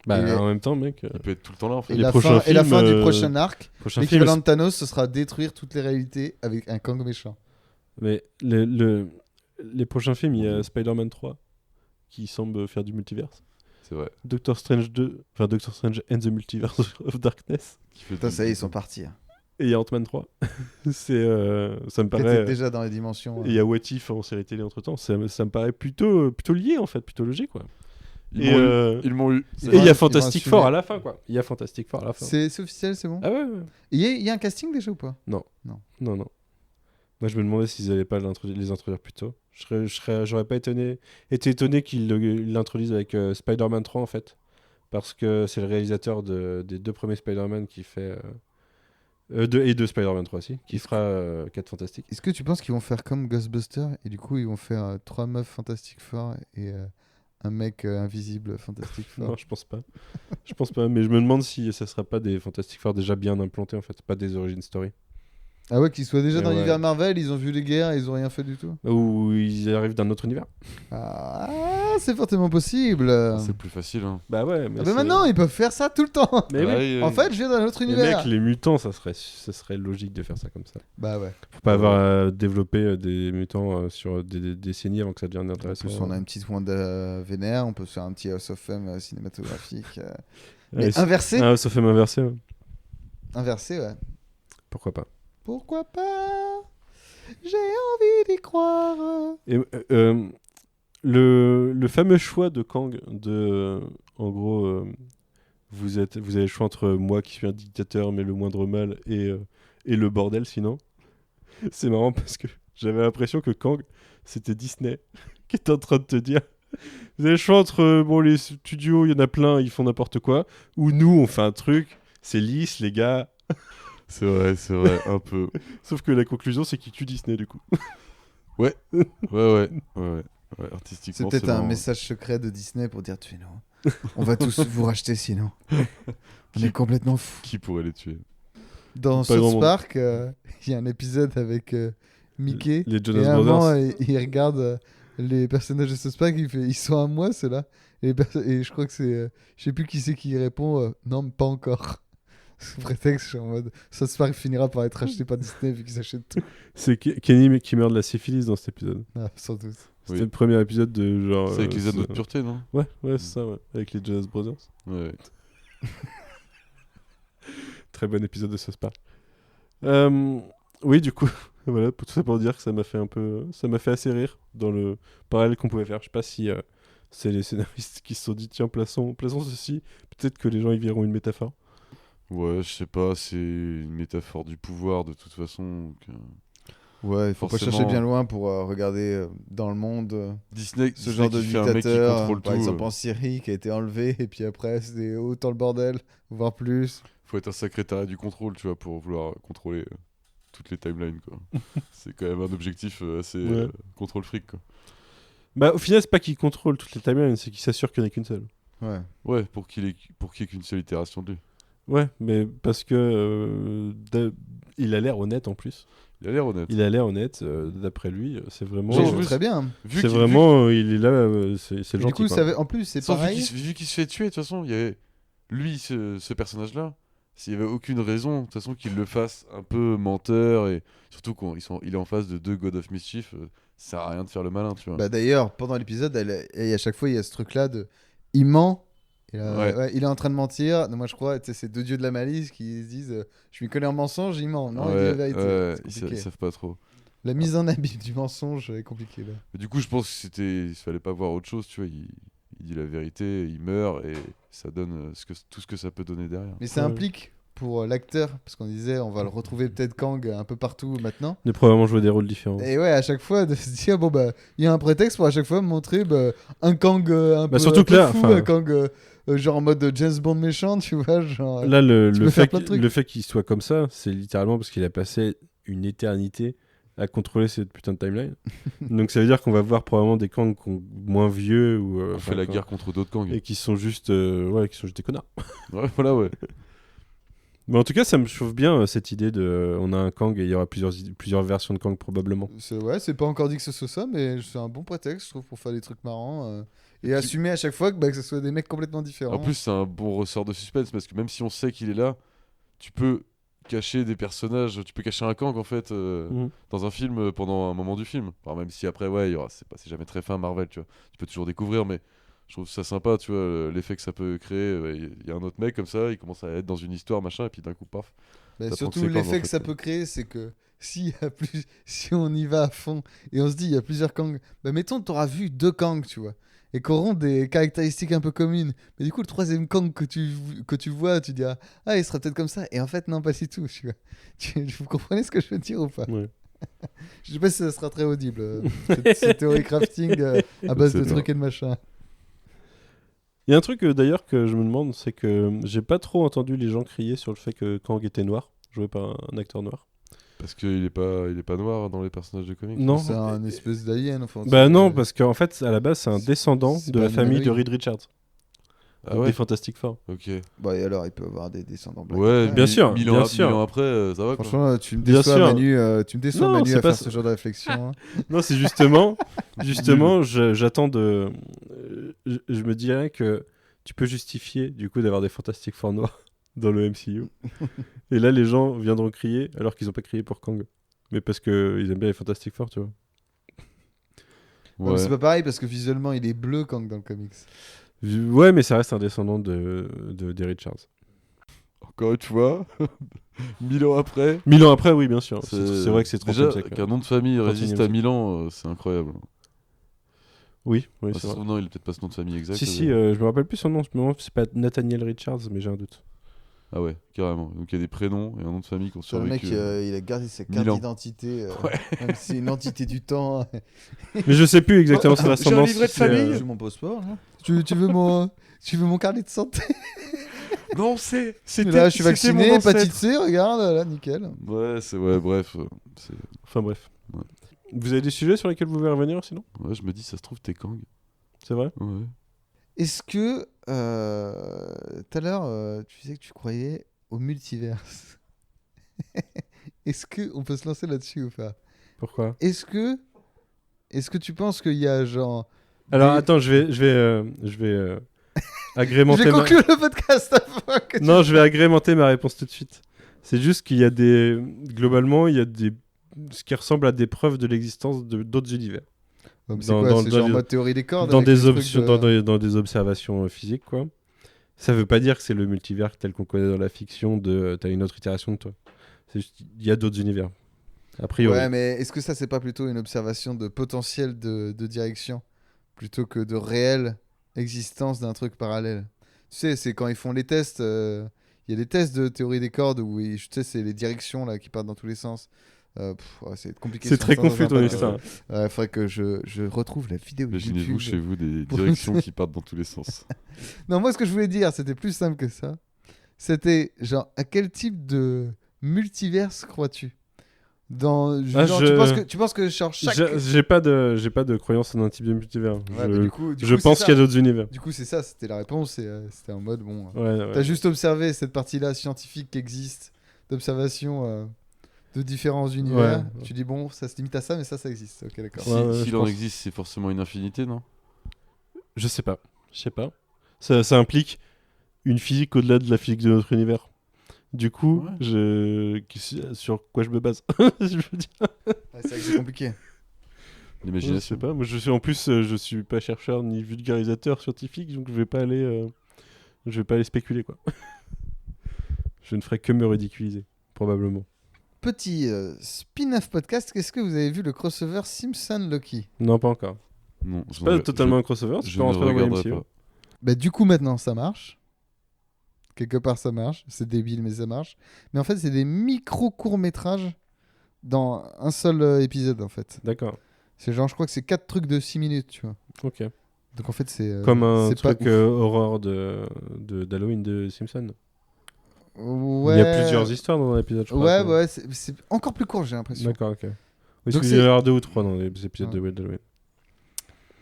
Bah, Et- en même temps, mec. Il peut être tout le temps là, en fait. Et les la prochains fin, et la films, fin du prochain arc, Prochain film. l'équivalent de Thanos, ce sera détruire toutes les réalités avec un Kang méchant. Mais les prochains films, il y a Spider-Man 3 qui semble faire du multiverse. C'est vrai. Doctor Strange 2, enfin Doctor Strange and the Multiverse of Darkness. Qui fait Putain, du- ça y est, ils sont partis. hein. Et il y a Ant-Man 3. Ça me Qui était paraît. déjà dans les dimensions. Et il y a What If en série télé entre temps. Ça me paraît plutôt lié en fait, plutôt logique quoi. Ils Et m'ont eu. euh, Ils m'ont eu. C'est et il y vrai, a ils Fantastic vont Four assumer. à la fin quoi. Il y a Fantastic Four à la fin. C'est officiel, c'est bon. Ah ouais, ouais. Il y a un casting déjà ou pas? Non. Moi, je me demandais s'ils allaient pas les introduire plus tôt. J'aurais pas été étonné qu'ils l'introduisent avec Spider-Man 3 en fait. Parce que c'est le réalisateur des deux premiers Spider-Man qui fait. Et de Spider-Man 3 aussi, qui fera 4 Fantastiques. Est-ce que tu penses qu'ils vont faire comme Ghostbusters et du coup ils vont faire 3 meufs Fantastic Four et un mec invisible Fantastic Four? Non, je pense pas. Je pense pas, mais je me demande si ça sera pas des Fantastic Four déjà bien implantés en fait, pas des origin story. Ah ouais, qu'ils soient déjà Et dans ouais. l'univers Marvel, ils ont vu les guerres et ils ont rien fait du tout. Ou ils arrivent d'un autre univers. Ah, c'est fortement possible. C'est plus facile. Hein. Bah ouais, mais Ah bah maintenant ils peuvent faire ça tout le temps. Mais oui. Ouais, En fait, je viens d'un autre Les univers. mecs, les mutants, ça serait logique de faire ça comme ça. Bah ouais. Faut pas avoir développé des mutants sur des décennies avant que ça devienne En intéressant. plus, on a une petite Wanda vénère, on peut se faire un petit House of M cinématographique. Ouais, Mais c'est- inversé. Ah, ça fait m'inverser. Ouais. Inversé, ouais. Pourquoi pas. Pourquoi pas? J'ai envie d'y croire. Et, le fameux choix de Kang en gros, vous avez le choix entre moi qui suis un dictateur mais le moindre mal et le bordel sinon. C'est marrant parce que j'avais l'impression que Kang c'était Disney qui était en train de te dire vous avez le choix entre bon les studios il y en a plein ils font n'importe quoi ou nous on fait un truc c'est lisse les gars C'est vrai, un peu. Sauf que la conclusion, c'est qu'il tue Disney, du coup. Ouais, artistiquement, C'est peut-être un marrant. message secret de Disney pour dire tuez-nous. On va tous vous racheter sinon. On est complètement fous. Qui pourrait les tuer? Dans Pas grand South monde. Park, il y a un épisode avec Mickey. Les Et Jonas à un moment, Brothers. il regarde les personnages de South Park, il fait ils sont à moi ceux-là. Et je crois que c'est. Je sais plus qui c'est qui répond non, mais pas encore. Sous prétexte, je suis en mode South Park finira par être acheté par Disney vu qu'ils achètent tout. C'est Kenny qui meurt de la syphilis dans cet épisode. Ah, sans doute. C'était Oui. le premier épisode de genre. C'est avec les anneaux de ça- pureté, non? Ouais, c'est ça, ouais. Avec les Jonas Brothers. Ouais. Très bon épisode de South Park. Oui, du coup, voilà, tout ça pour dire que ça m'a fait un peu. Ça m'a fait assez rire dans le parallèle qu'on pouvait faire. Je sais pas si c'est les scénaristes qui se sont dit tiens, plaçons ceci. Peut-être que les gens y verront une métaphore. Ouais, je sais pas, c'est une métaphore du pouvoir de toute façon. Donc, Ouais, il faut pas Forcément. chercher bien loin pour regarder dans le monde Disney, ce genre de qui fait un mec qui dictateur. contrôle Par tout. exemple en Syrie qui a été enlevé et puis après c'était autant le bordel, voire plus. Faut être un secrétariat du contrôle, tu vois, pour vouloir contrôler toutes les timelines, quoi. C'est quand même un objectif assez Ouais. contrôle fric, quoi. Bah, au final, c'est pas qu'il contrôle toutes les timelines, c'est qu'il s'assure qu'il n'y en a qu'une seule. Ouais. Ouais, pour qu'il y ait qu'une seule itération de lui. Ouais, mais parce que il a l'air honnête en plus. Il a l'air honnête. Il a l'air honnête, d'après lui, c'est vraiment. Bon, J'ai je vu- très bien. Vu C'est qu'il- vraiment, il est là, c'est le Et gentil. du coup, quoi. en plus c'est Sans, pareil. vu qu'il se fait tuer, de toute façon, il y avait lui, ce personnage-là, s'il y avait aucune raison, de toute façon, qu'il le fasse un peu menteur, et surtout il est en face de deux God of Mischief, ça sert à rien de faire le malin, tu vois. Bah d'ailleurs, pendant l'épisode, et à chaque fois il y a ce truc là de il ment. Et, Ouais. il est en train de mentir. Non, moi je crois, tu sais, c'est deux dieux de la malice qui se disent je m'y connais en mensonge, il ment. Non, il dit la vérité. C'est ils compliqué. savent pas trop. La mise en abîme du mensonge est compliquée là. Mais du coup, je pense il fallait pas voir autre chose, tu vois. Il dit la vérité, il meurt, et ça donne tout ce que ça peut donner derrière. Mais ça Ouais. implique pour l'acteur, parce qu'on disait on va le retrouver peut-être Kang un peu partout maintenant. Il a probablement joué des rôles différents. Et ouais, à chaque fois de se dire bon bah il y a un prétexte pour à chaque fois montrer un Kang un peu, surtout un que peu là, fou, enfin- un Kang genre en mode James Bond méchant, tu vois, genre. Là, tu peux faire plein de trucs. le fait qu'il soit comme ça, c'est littéralement parce qu'il a passé une éternité à contrôler cette putain de timeline. Donc ça veut dire qu'on va voir probablement des Kang moins vieux ou On fait la guerre contre d'autres Kang. et qui sont juste des connards. Ouais, voilà, ouais. Mais en tout cas, ça me chauffe bien cette idée de on a un Kang et il y aura plusieurs versions de Kang probablement. Ouais, c'est pas encore dit que ce soit ça, mais c'est un bon prétexte, je trouve, pour faire des trucs marrants. Et assumer à chaque fois que ce soit des mecs complètement différents. En plus, c'est un bon ressort de suspense parce que même si on sait qu'il est là, tu peux cacher des personnages, tu peux cacher un Kang en fait Mhm. dans un film pendant un moment du film. Enfin, même si après, ouais, c'est jamais très fin Marvel, tu vois. Tu peux toujours découvrir, mais je trouve ça sympa, tu vois, l'effet que ça peut créer. Il y a un autre mec comme ça, il commence à être dans une histoire, machin, et puis d'un coup, paf. Bah, Ça surtout, prend que c'est l'effet Kang, en que fait. ça peut créer, c'est que si on y va à fond et on se dit il y a plusieurs Kang, bah mettons, t'auras vu deux Kang, tu vois, et qui auront des caractéristiques un peu communes. Mais du coup, le troisième Kang que tu vois, tu diras ah, il sera peut-être comme ça. Et en fait, non, pas du tout, tu vois. Vous comprenez ce que je veux dire ou pas? Ouais. Je sais pas si ça sera très audible, cette théorie crafting à base C'est de bien. trucs et de machin. Il y a un truc d'ailleurs que je me demande, c'est que j'ai pas trop entendu les gens crier sur le fait que Kang était noir, joué par un acteur noir. Parce qu'il est pas noir dans les personnages de comics. Non. C'est un espèce d'alien. Enfin, Bah non, parce qu'en fait, à la base, c'est un descendant c'est de pas la une famille de anatomie. Reed Richards, Ah donc ouais. des Fantastic Four. Ok. Bah, et alors, il peut avoir des descendants blancs. Ouais, Bien sûr, mille bien ans, sûr. 1000 ans après, ça va quoi. Franchement, tu me Bien déçois, sûr. Manu, tu me déçois, Non, Manu, c'est à pas faire ça. ce genre de réflexion. hein. Non, c'est justement, j'attends de. Je me dirais que tu peux justifier du coup d'avoir des Fantastic Four noirs dans le MCU. Et là, les gens viendront crier alors qu'ils n'ont pas crié pour Kang. Mais parce qu'ils aiment bien les Fantastic Four, tu vois. Non, mais Ouais. c'est pas pareil parce que visuellement, il est bleu Kang dans le comics. Ouais, mais ça reste un descendant des Richards. Encore une fois, 1000 ans après. 1000 ans après, oui, bien sûr. C'est vrai que c'est 30e déjà siècle. qu'un nom de famille 31e résiste à siècle. 1000 ans, c'est incroyable. Oui, Enfin, c'est ça se vrai. trouve, non, il est peut-être pas ce nom de famille exact. Si, je me rappelle plus son nom. Je me demande si c'est pas Nathaniel Richards, mais j'ai un doute. Ah ouais, carrément. Donc il y a des prénoms et un nom de famille qui ont Le mec, survécu. il a gardé sa 1000 carte ans. d'identité. Même si c'est une entité du temps. Mais je sais plus exactement Oh, son ascendance. livret de si c'est, famille. Je veux mon passeport, là. Tu veux mon carnet de santé? Non, c'était. Là, je suis c'était vacciné, mon ancêtre. hépatite C, regarde, là, nickel. Ouais, bref. Enfin bref. Ouais. Vous avez des sujets sur lesquels vous voulez revenir sinon? Ouais, je me dis, ça se trouve, t'es Kang. C'est vrai? Ouais. Est-ce que tout à l'heure, tu disais que tu croyais au multiverse? Est-ce que on peut se lancer là-dessus ou pas? Pourquoi? Est-ce que tu penses qu'il y a genre Alors des- attends, je vais agrémenter Je vais ma... conclure le podcast avant que tu- Non, je vais agrémenter ma réponse tout de suite. C'est juste qu'il y a des... Globalement, il y a des... ce qui ressemble à des preuves de l'existence d'autres univers. Ouais, mais c'est dans- quoi, dans- c'est dans genre les- mode théorie des cordes Dans avec des, le truc options, de- dans des observations physiques, quoi. Ça veut pas dire que c'est le multivers tel qu'on connaît dans la fiction de t'as une autre itération de toi. C'est juste il y a d'autres univers. A priori. Ouais, mais est-ce que ça, c'est pas plutôt une observation de potentiel de direction plutôt que de réelle existence d'un truc parallèle? Tu sais, c'est quand ils font les tests, il y a des tests de théorie des cordes où tu sais, c'est les directions là, qui partent dans tous les sens. Ouais, c'est compliqué. C'est si on très se lance confus dans ton un histoire. podcast. Ouais, faudrait que je retrouve la vidéo Imaginez-vous YouTube. chez vous des Pour- directions qui partent dans tous les sens. Non, moi, ce que je voulais dire, c'était plus simple que ça. C'était genre, à quel type de multiverse crois-tu? Tu penses que genre, chaque... J'ai pas de croyance en un type de multivers. Ouais, mais du coup, je c'est pense ça. qu'il y a d'autres univers. Du coup, c'est ça, c'était la réponse. Et, c'était en mode, bon... Ouais. T'as juste observé cette partie-là scientifique qui existe, d'observation de différents univers. Ouais. Tu dis, bon, ça se limite à ça, mais ça existe. Ok, d'accord. Ouais, S'il je en pense. existe, c'est forcément une infinité, non? Je sais pas. Ça implique une physique au-delà de la physique de notre univers. Du coup, sur quoi je me base? Je veux dire. Ouais, c'est vrai que c'est compliqué. Je sais L'imagination. pas. Moi, je suis pas chercheur ni vulgarisateur scientifique, donc je vais pas aller spéculer quoi. Je ne ferai que me ridiculiser, probablement. Petit spin-off podcast, qu'est-ce que vous avez vu le crossover Simpson-Loki? Non, pas encore. Non, C'est pas totalement un crossover, Je c'est pas ne rentrer dans le regarderai MCU. pas. Bah, du coup, maintenant, ça marche. Quelque part, ça marche. C'est débile, mais ça marche. Mais en fait, c'est des micro-courts-métrages dans un seul épisode, en fait. D'accord. C'est genre, je crois que c'est 4 trucs de 6 minutes, tu vois. Ok. Donc, en fait, c'est... Comme un c'est pas truc ouf. horreur d'Halloween de Simpson. Ouais. Il y a plusieurs histoires dans l'épisode, je crois. Ouais, c'est encore plus court, j'ai l'impression. D'accord, ok. Oui, Donc il c'est- y en a avoir 2 ou 3 dans les épisodes Ouais. de Halloween.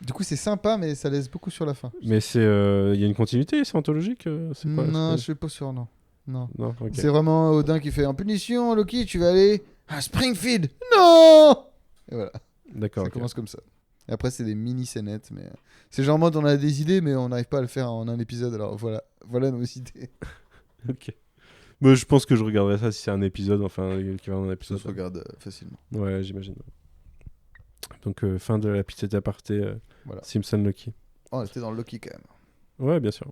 Du coup, c'est sympa, mais ça laisse beaucoup sur la fin. Mais il y a une continuité, c'est anthologique c'est quoi, Non, c'est je suis pas sûr, non. Non. Non, ok. C'est vraiment Odin qui fait en punition, Loki, tu vas aller à Springfield. Non. Et voilà, D'accord, ça ok. commence comme ça. Et après, c'est des mini-scénettes, mais c'est genre en mode on a des idées, mais on n'arrive pas à le faire en un épisode. Alors voilà nos idées. Ok. Mais je pense que je regarderai ça si c'est un épisode, enfin, l'équivalent d'un Ça épisode. se regarde facilement. Ouais, j'imagine. Donc, fin de la petite aparté Voilà. Simpson Loki. Oh, on était dans Loki quand même. Ouais, bien sûr.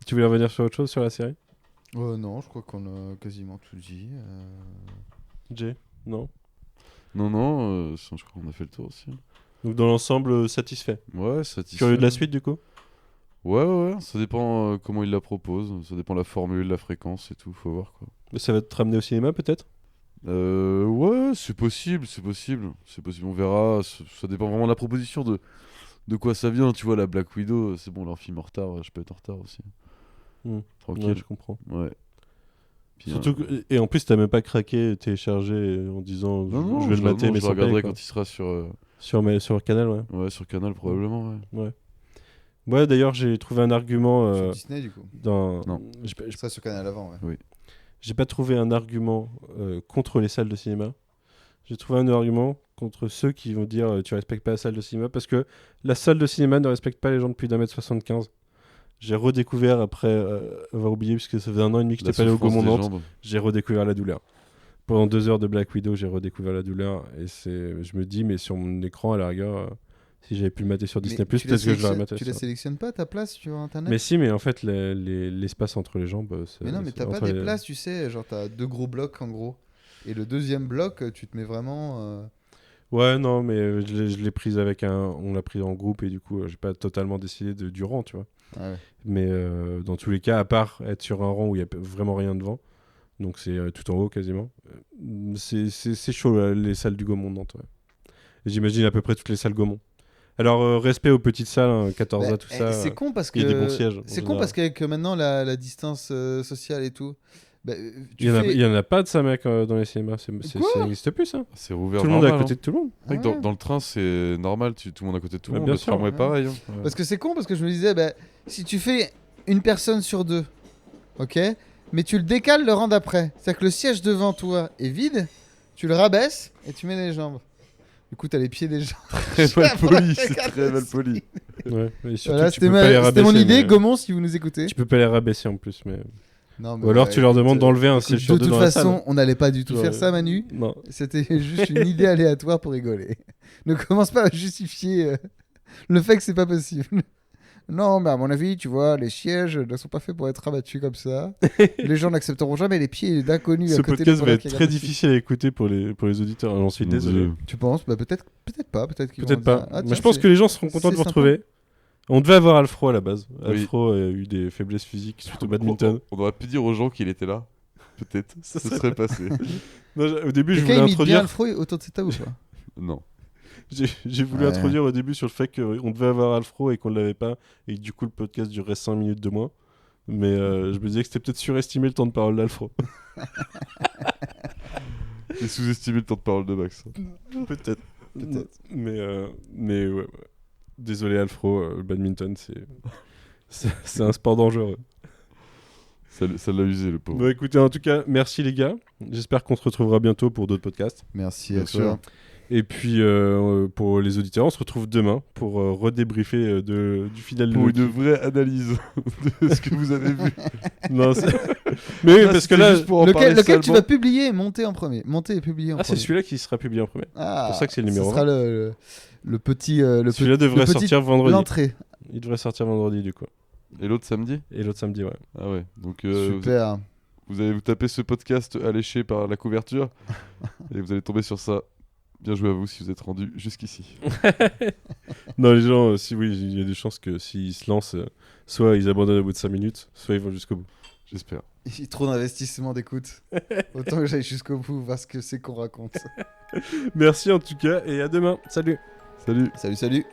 Tu voulais revenir sur autre chose sur la série? Non, je crois qu'on a quasiment tout dit. Jay? Non? Non, je crois qu'on a fait le tour aussi. Donc, dans l'ensemble, satisfait. Ouais, satisfait. Curieux de la suite, du coup? Ouais, ça dépend comment il la propose. Ça dépend de la formule, la fréquence et tout, faut voir quoi. Mais ça va te ramener au cinéma, peut-être? Ouais, c'est possible. On verra. Ça dépend vraiment de la proposition de quoi ça vient. Tu vois, la Black Widow, c'est bon, leur film en retard, je peux être en retard aussi. Ouais, Tranquille. je comprends. Ouais. Puis, Surtout et en plus, t'as même pas craqué, téléchargé en disant non, je vais le mater, mais je sans regarderai payer, quoi. quand il sera sur, Sur Canal, ouais. ouais, sur Canal probablement. Ouais. Ouais, d'ailleurs, j'ai trouvé un argument Sur Disney, du coup. dans. Non. Ça sur Canal avant, ouais. J'ai pas trouvé un argument contre les salles de cinéma. J'ai trouvé un argument contre ceux qui vont dire tu respectes pas la salle de cinéma parce que la salle de cinéma ne respecte pas les gens de plus d'1m75. J'ai redécouvert après avoir oublié puisque ça faisait 1 an et demi que La j'étais pas allé au souffrance des Gaumont Nantes. jambes. J'ai redécouvert la douleur. Pendant 2 heures de Black Widow, j'ai redécouvert la douleur et je me dis mais sur mon écran à la rigueur, si j'avais pu le mater sur Disney+, peut-être que je l'aurais maté. Tu la sur- sélectionnes pas ta place sur Internet? Mais si, mais en fait l'espace entre les jambes. Mais non, mais t'as pas des places, tu sais, genre t'as 2 gros blocs en gros. Et le deuxième bloc, tu te mets vraiment. Ouais, non, mais je l'ai prise avec on l'a prise en groupe et du coup, j'ai pas totalement décidé du rang, tu vois. Ah ouais. Mais dans tous les cas, à part être sur un rang où il y a vraiment rien devant, donc c'est tout en haut quasiment, c'est chaud les salles du Gaumont de Nantes. Ouais. Et j'imagine à peu près toutes les salles Gaumont. Alors, respect aux petites salles, hein, 14A, Bah, tout ça. c'est con parce que il y a des bons sièges. c'est en con parce général. qu'avec maintenant la distance sociale et tout. Bah, Il y en a pas de ça, mec, dans les cinémas. Quoi Ça n'existe plus, ça. C'est rouvert Tout le monde est à normal, côté hein. de tout le monde. C'est vrai que dans le train, c'est normal, tout le monde à côté de tout le Bah, monde. bien Le sûr. tramway, pareil. hein. Parce que c'est con parce que je me disais, bah, si tu fais une personne sur deux, ok, mais tu le décales le rang d'après, c'est-à-dire que le siège devant toi est vide, tu le rabaisses et tu mets les jambes. Du coup, t'as les pieds des gens. Très mal poli, c'est très mal poli. Ouais. Et surtout, Voilà, tu peux c'était pas les c'était mon rabaisser, idée. mais- Gaumont, si vous nous écoutez. Tu peux pas les rabaisser en plus, mais. Non, mais Ou alors ouais, tu leur écoute, demandes d'enlever un écoute, siège sur de deux toute dans la salle. façon, on n'allait pas du tout Ouais. faire ça, Manu. Non. C'était juste une idée aléatoire pour rigoler. Ne commence pas à justifier le fait que c'est pas possible. Non, mais à mon avis, tu vois, les sièges ne sont pas faits pour être rabattus comme ça. Les gens n'accepteront jamais les pieds d'inconnus Ce à côté podcast de va être très difficile à écouter pour les auditeurs. J'en suis Mon désolé. Dieu. Tu penses bah, peut-être pas. Peut-être qu'ils Peut-être vont pas. dire, ah, Mais tiens, je pense c'est- que les gens seront contents de vous c'est retrouver. On devait avoir Alfro à la base. Oui. Alfro a eu des faiblesses physiques suite au badminton. On aurait pu dire aux gens qu'il était là. Peut-être. Ça serait passé. Non, au début, je Quelqu'un voulais imite bien introduire. Alfro autour de cette table ou pas Non. J'ai voulu Ouais. introduire au début sur le fait qu'on devait avoir Alfro et qu'on ne l'avait pas, et que du coup le podcast durerait 5 minutes de moins. Mais je me disais que c'était peut-être surestimé le temps de parole d'Alfro. J'ai sous-estimé le temps de parole de Max. Peut-être. Mais ouais. Désolé Alfro, le badminton c'est un sport dangereux. Ça l'a usé, le pauvre. Bon écoutez, en tout cas, merci les gars. J'espère qu'on se retrouvera bientôt pour d'autres podcasts. Merci Bien à sûr. toi. Et puis pour les auditeurs, on se retrouve demain pour redébriefer du final de Pour Loki. une vraie analyse de ce que vous avez vu. Non, mais oui, parce que c'était là... juste pour en parler Lequel tu salement. vas publier et monter en premier. Monter et publier en Ah, c'est premier. celui-là qui sera publié en premier. Ah, pour ça que c'est le numéro Ce sera le petit. Celui-là devrait sortir vendredi. L'entrée. Il devrait sortir vendredi du coup. Et l'autre samedi Et l'autre samedi, ouais. Ah ouais. Donc Super. vous allez vous taper ce podcast alléché par la couverture et vous allez tomber sur ça. Bien joué à vous si vous êtes rendu jusqu'ici. Non, les gens, oui, il y a des chances que s'ils se lancent, soit ils abandonnent au bout de 5 minutes, soit ils vont jusqu'au bout. J'espère. Il y a trop d'investissement d'écoute. Autant que j'aille jusqu'au bout voir ce que c'est qu'on raconte. Merci en tout cas, et à demain. Salut. Salut. Salut.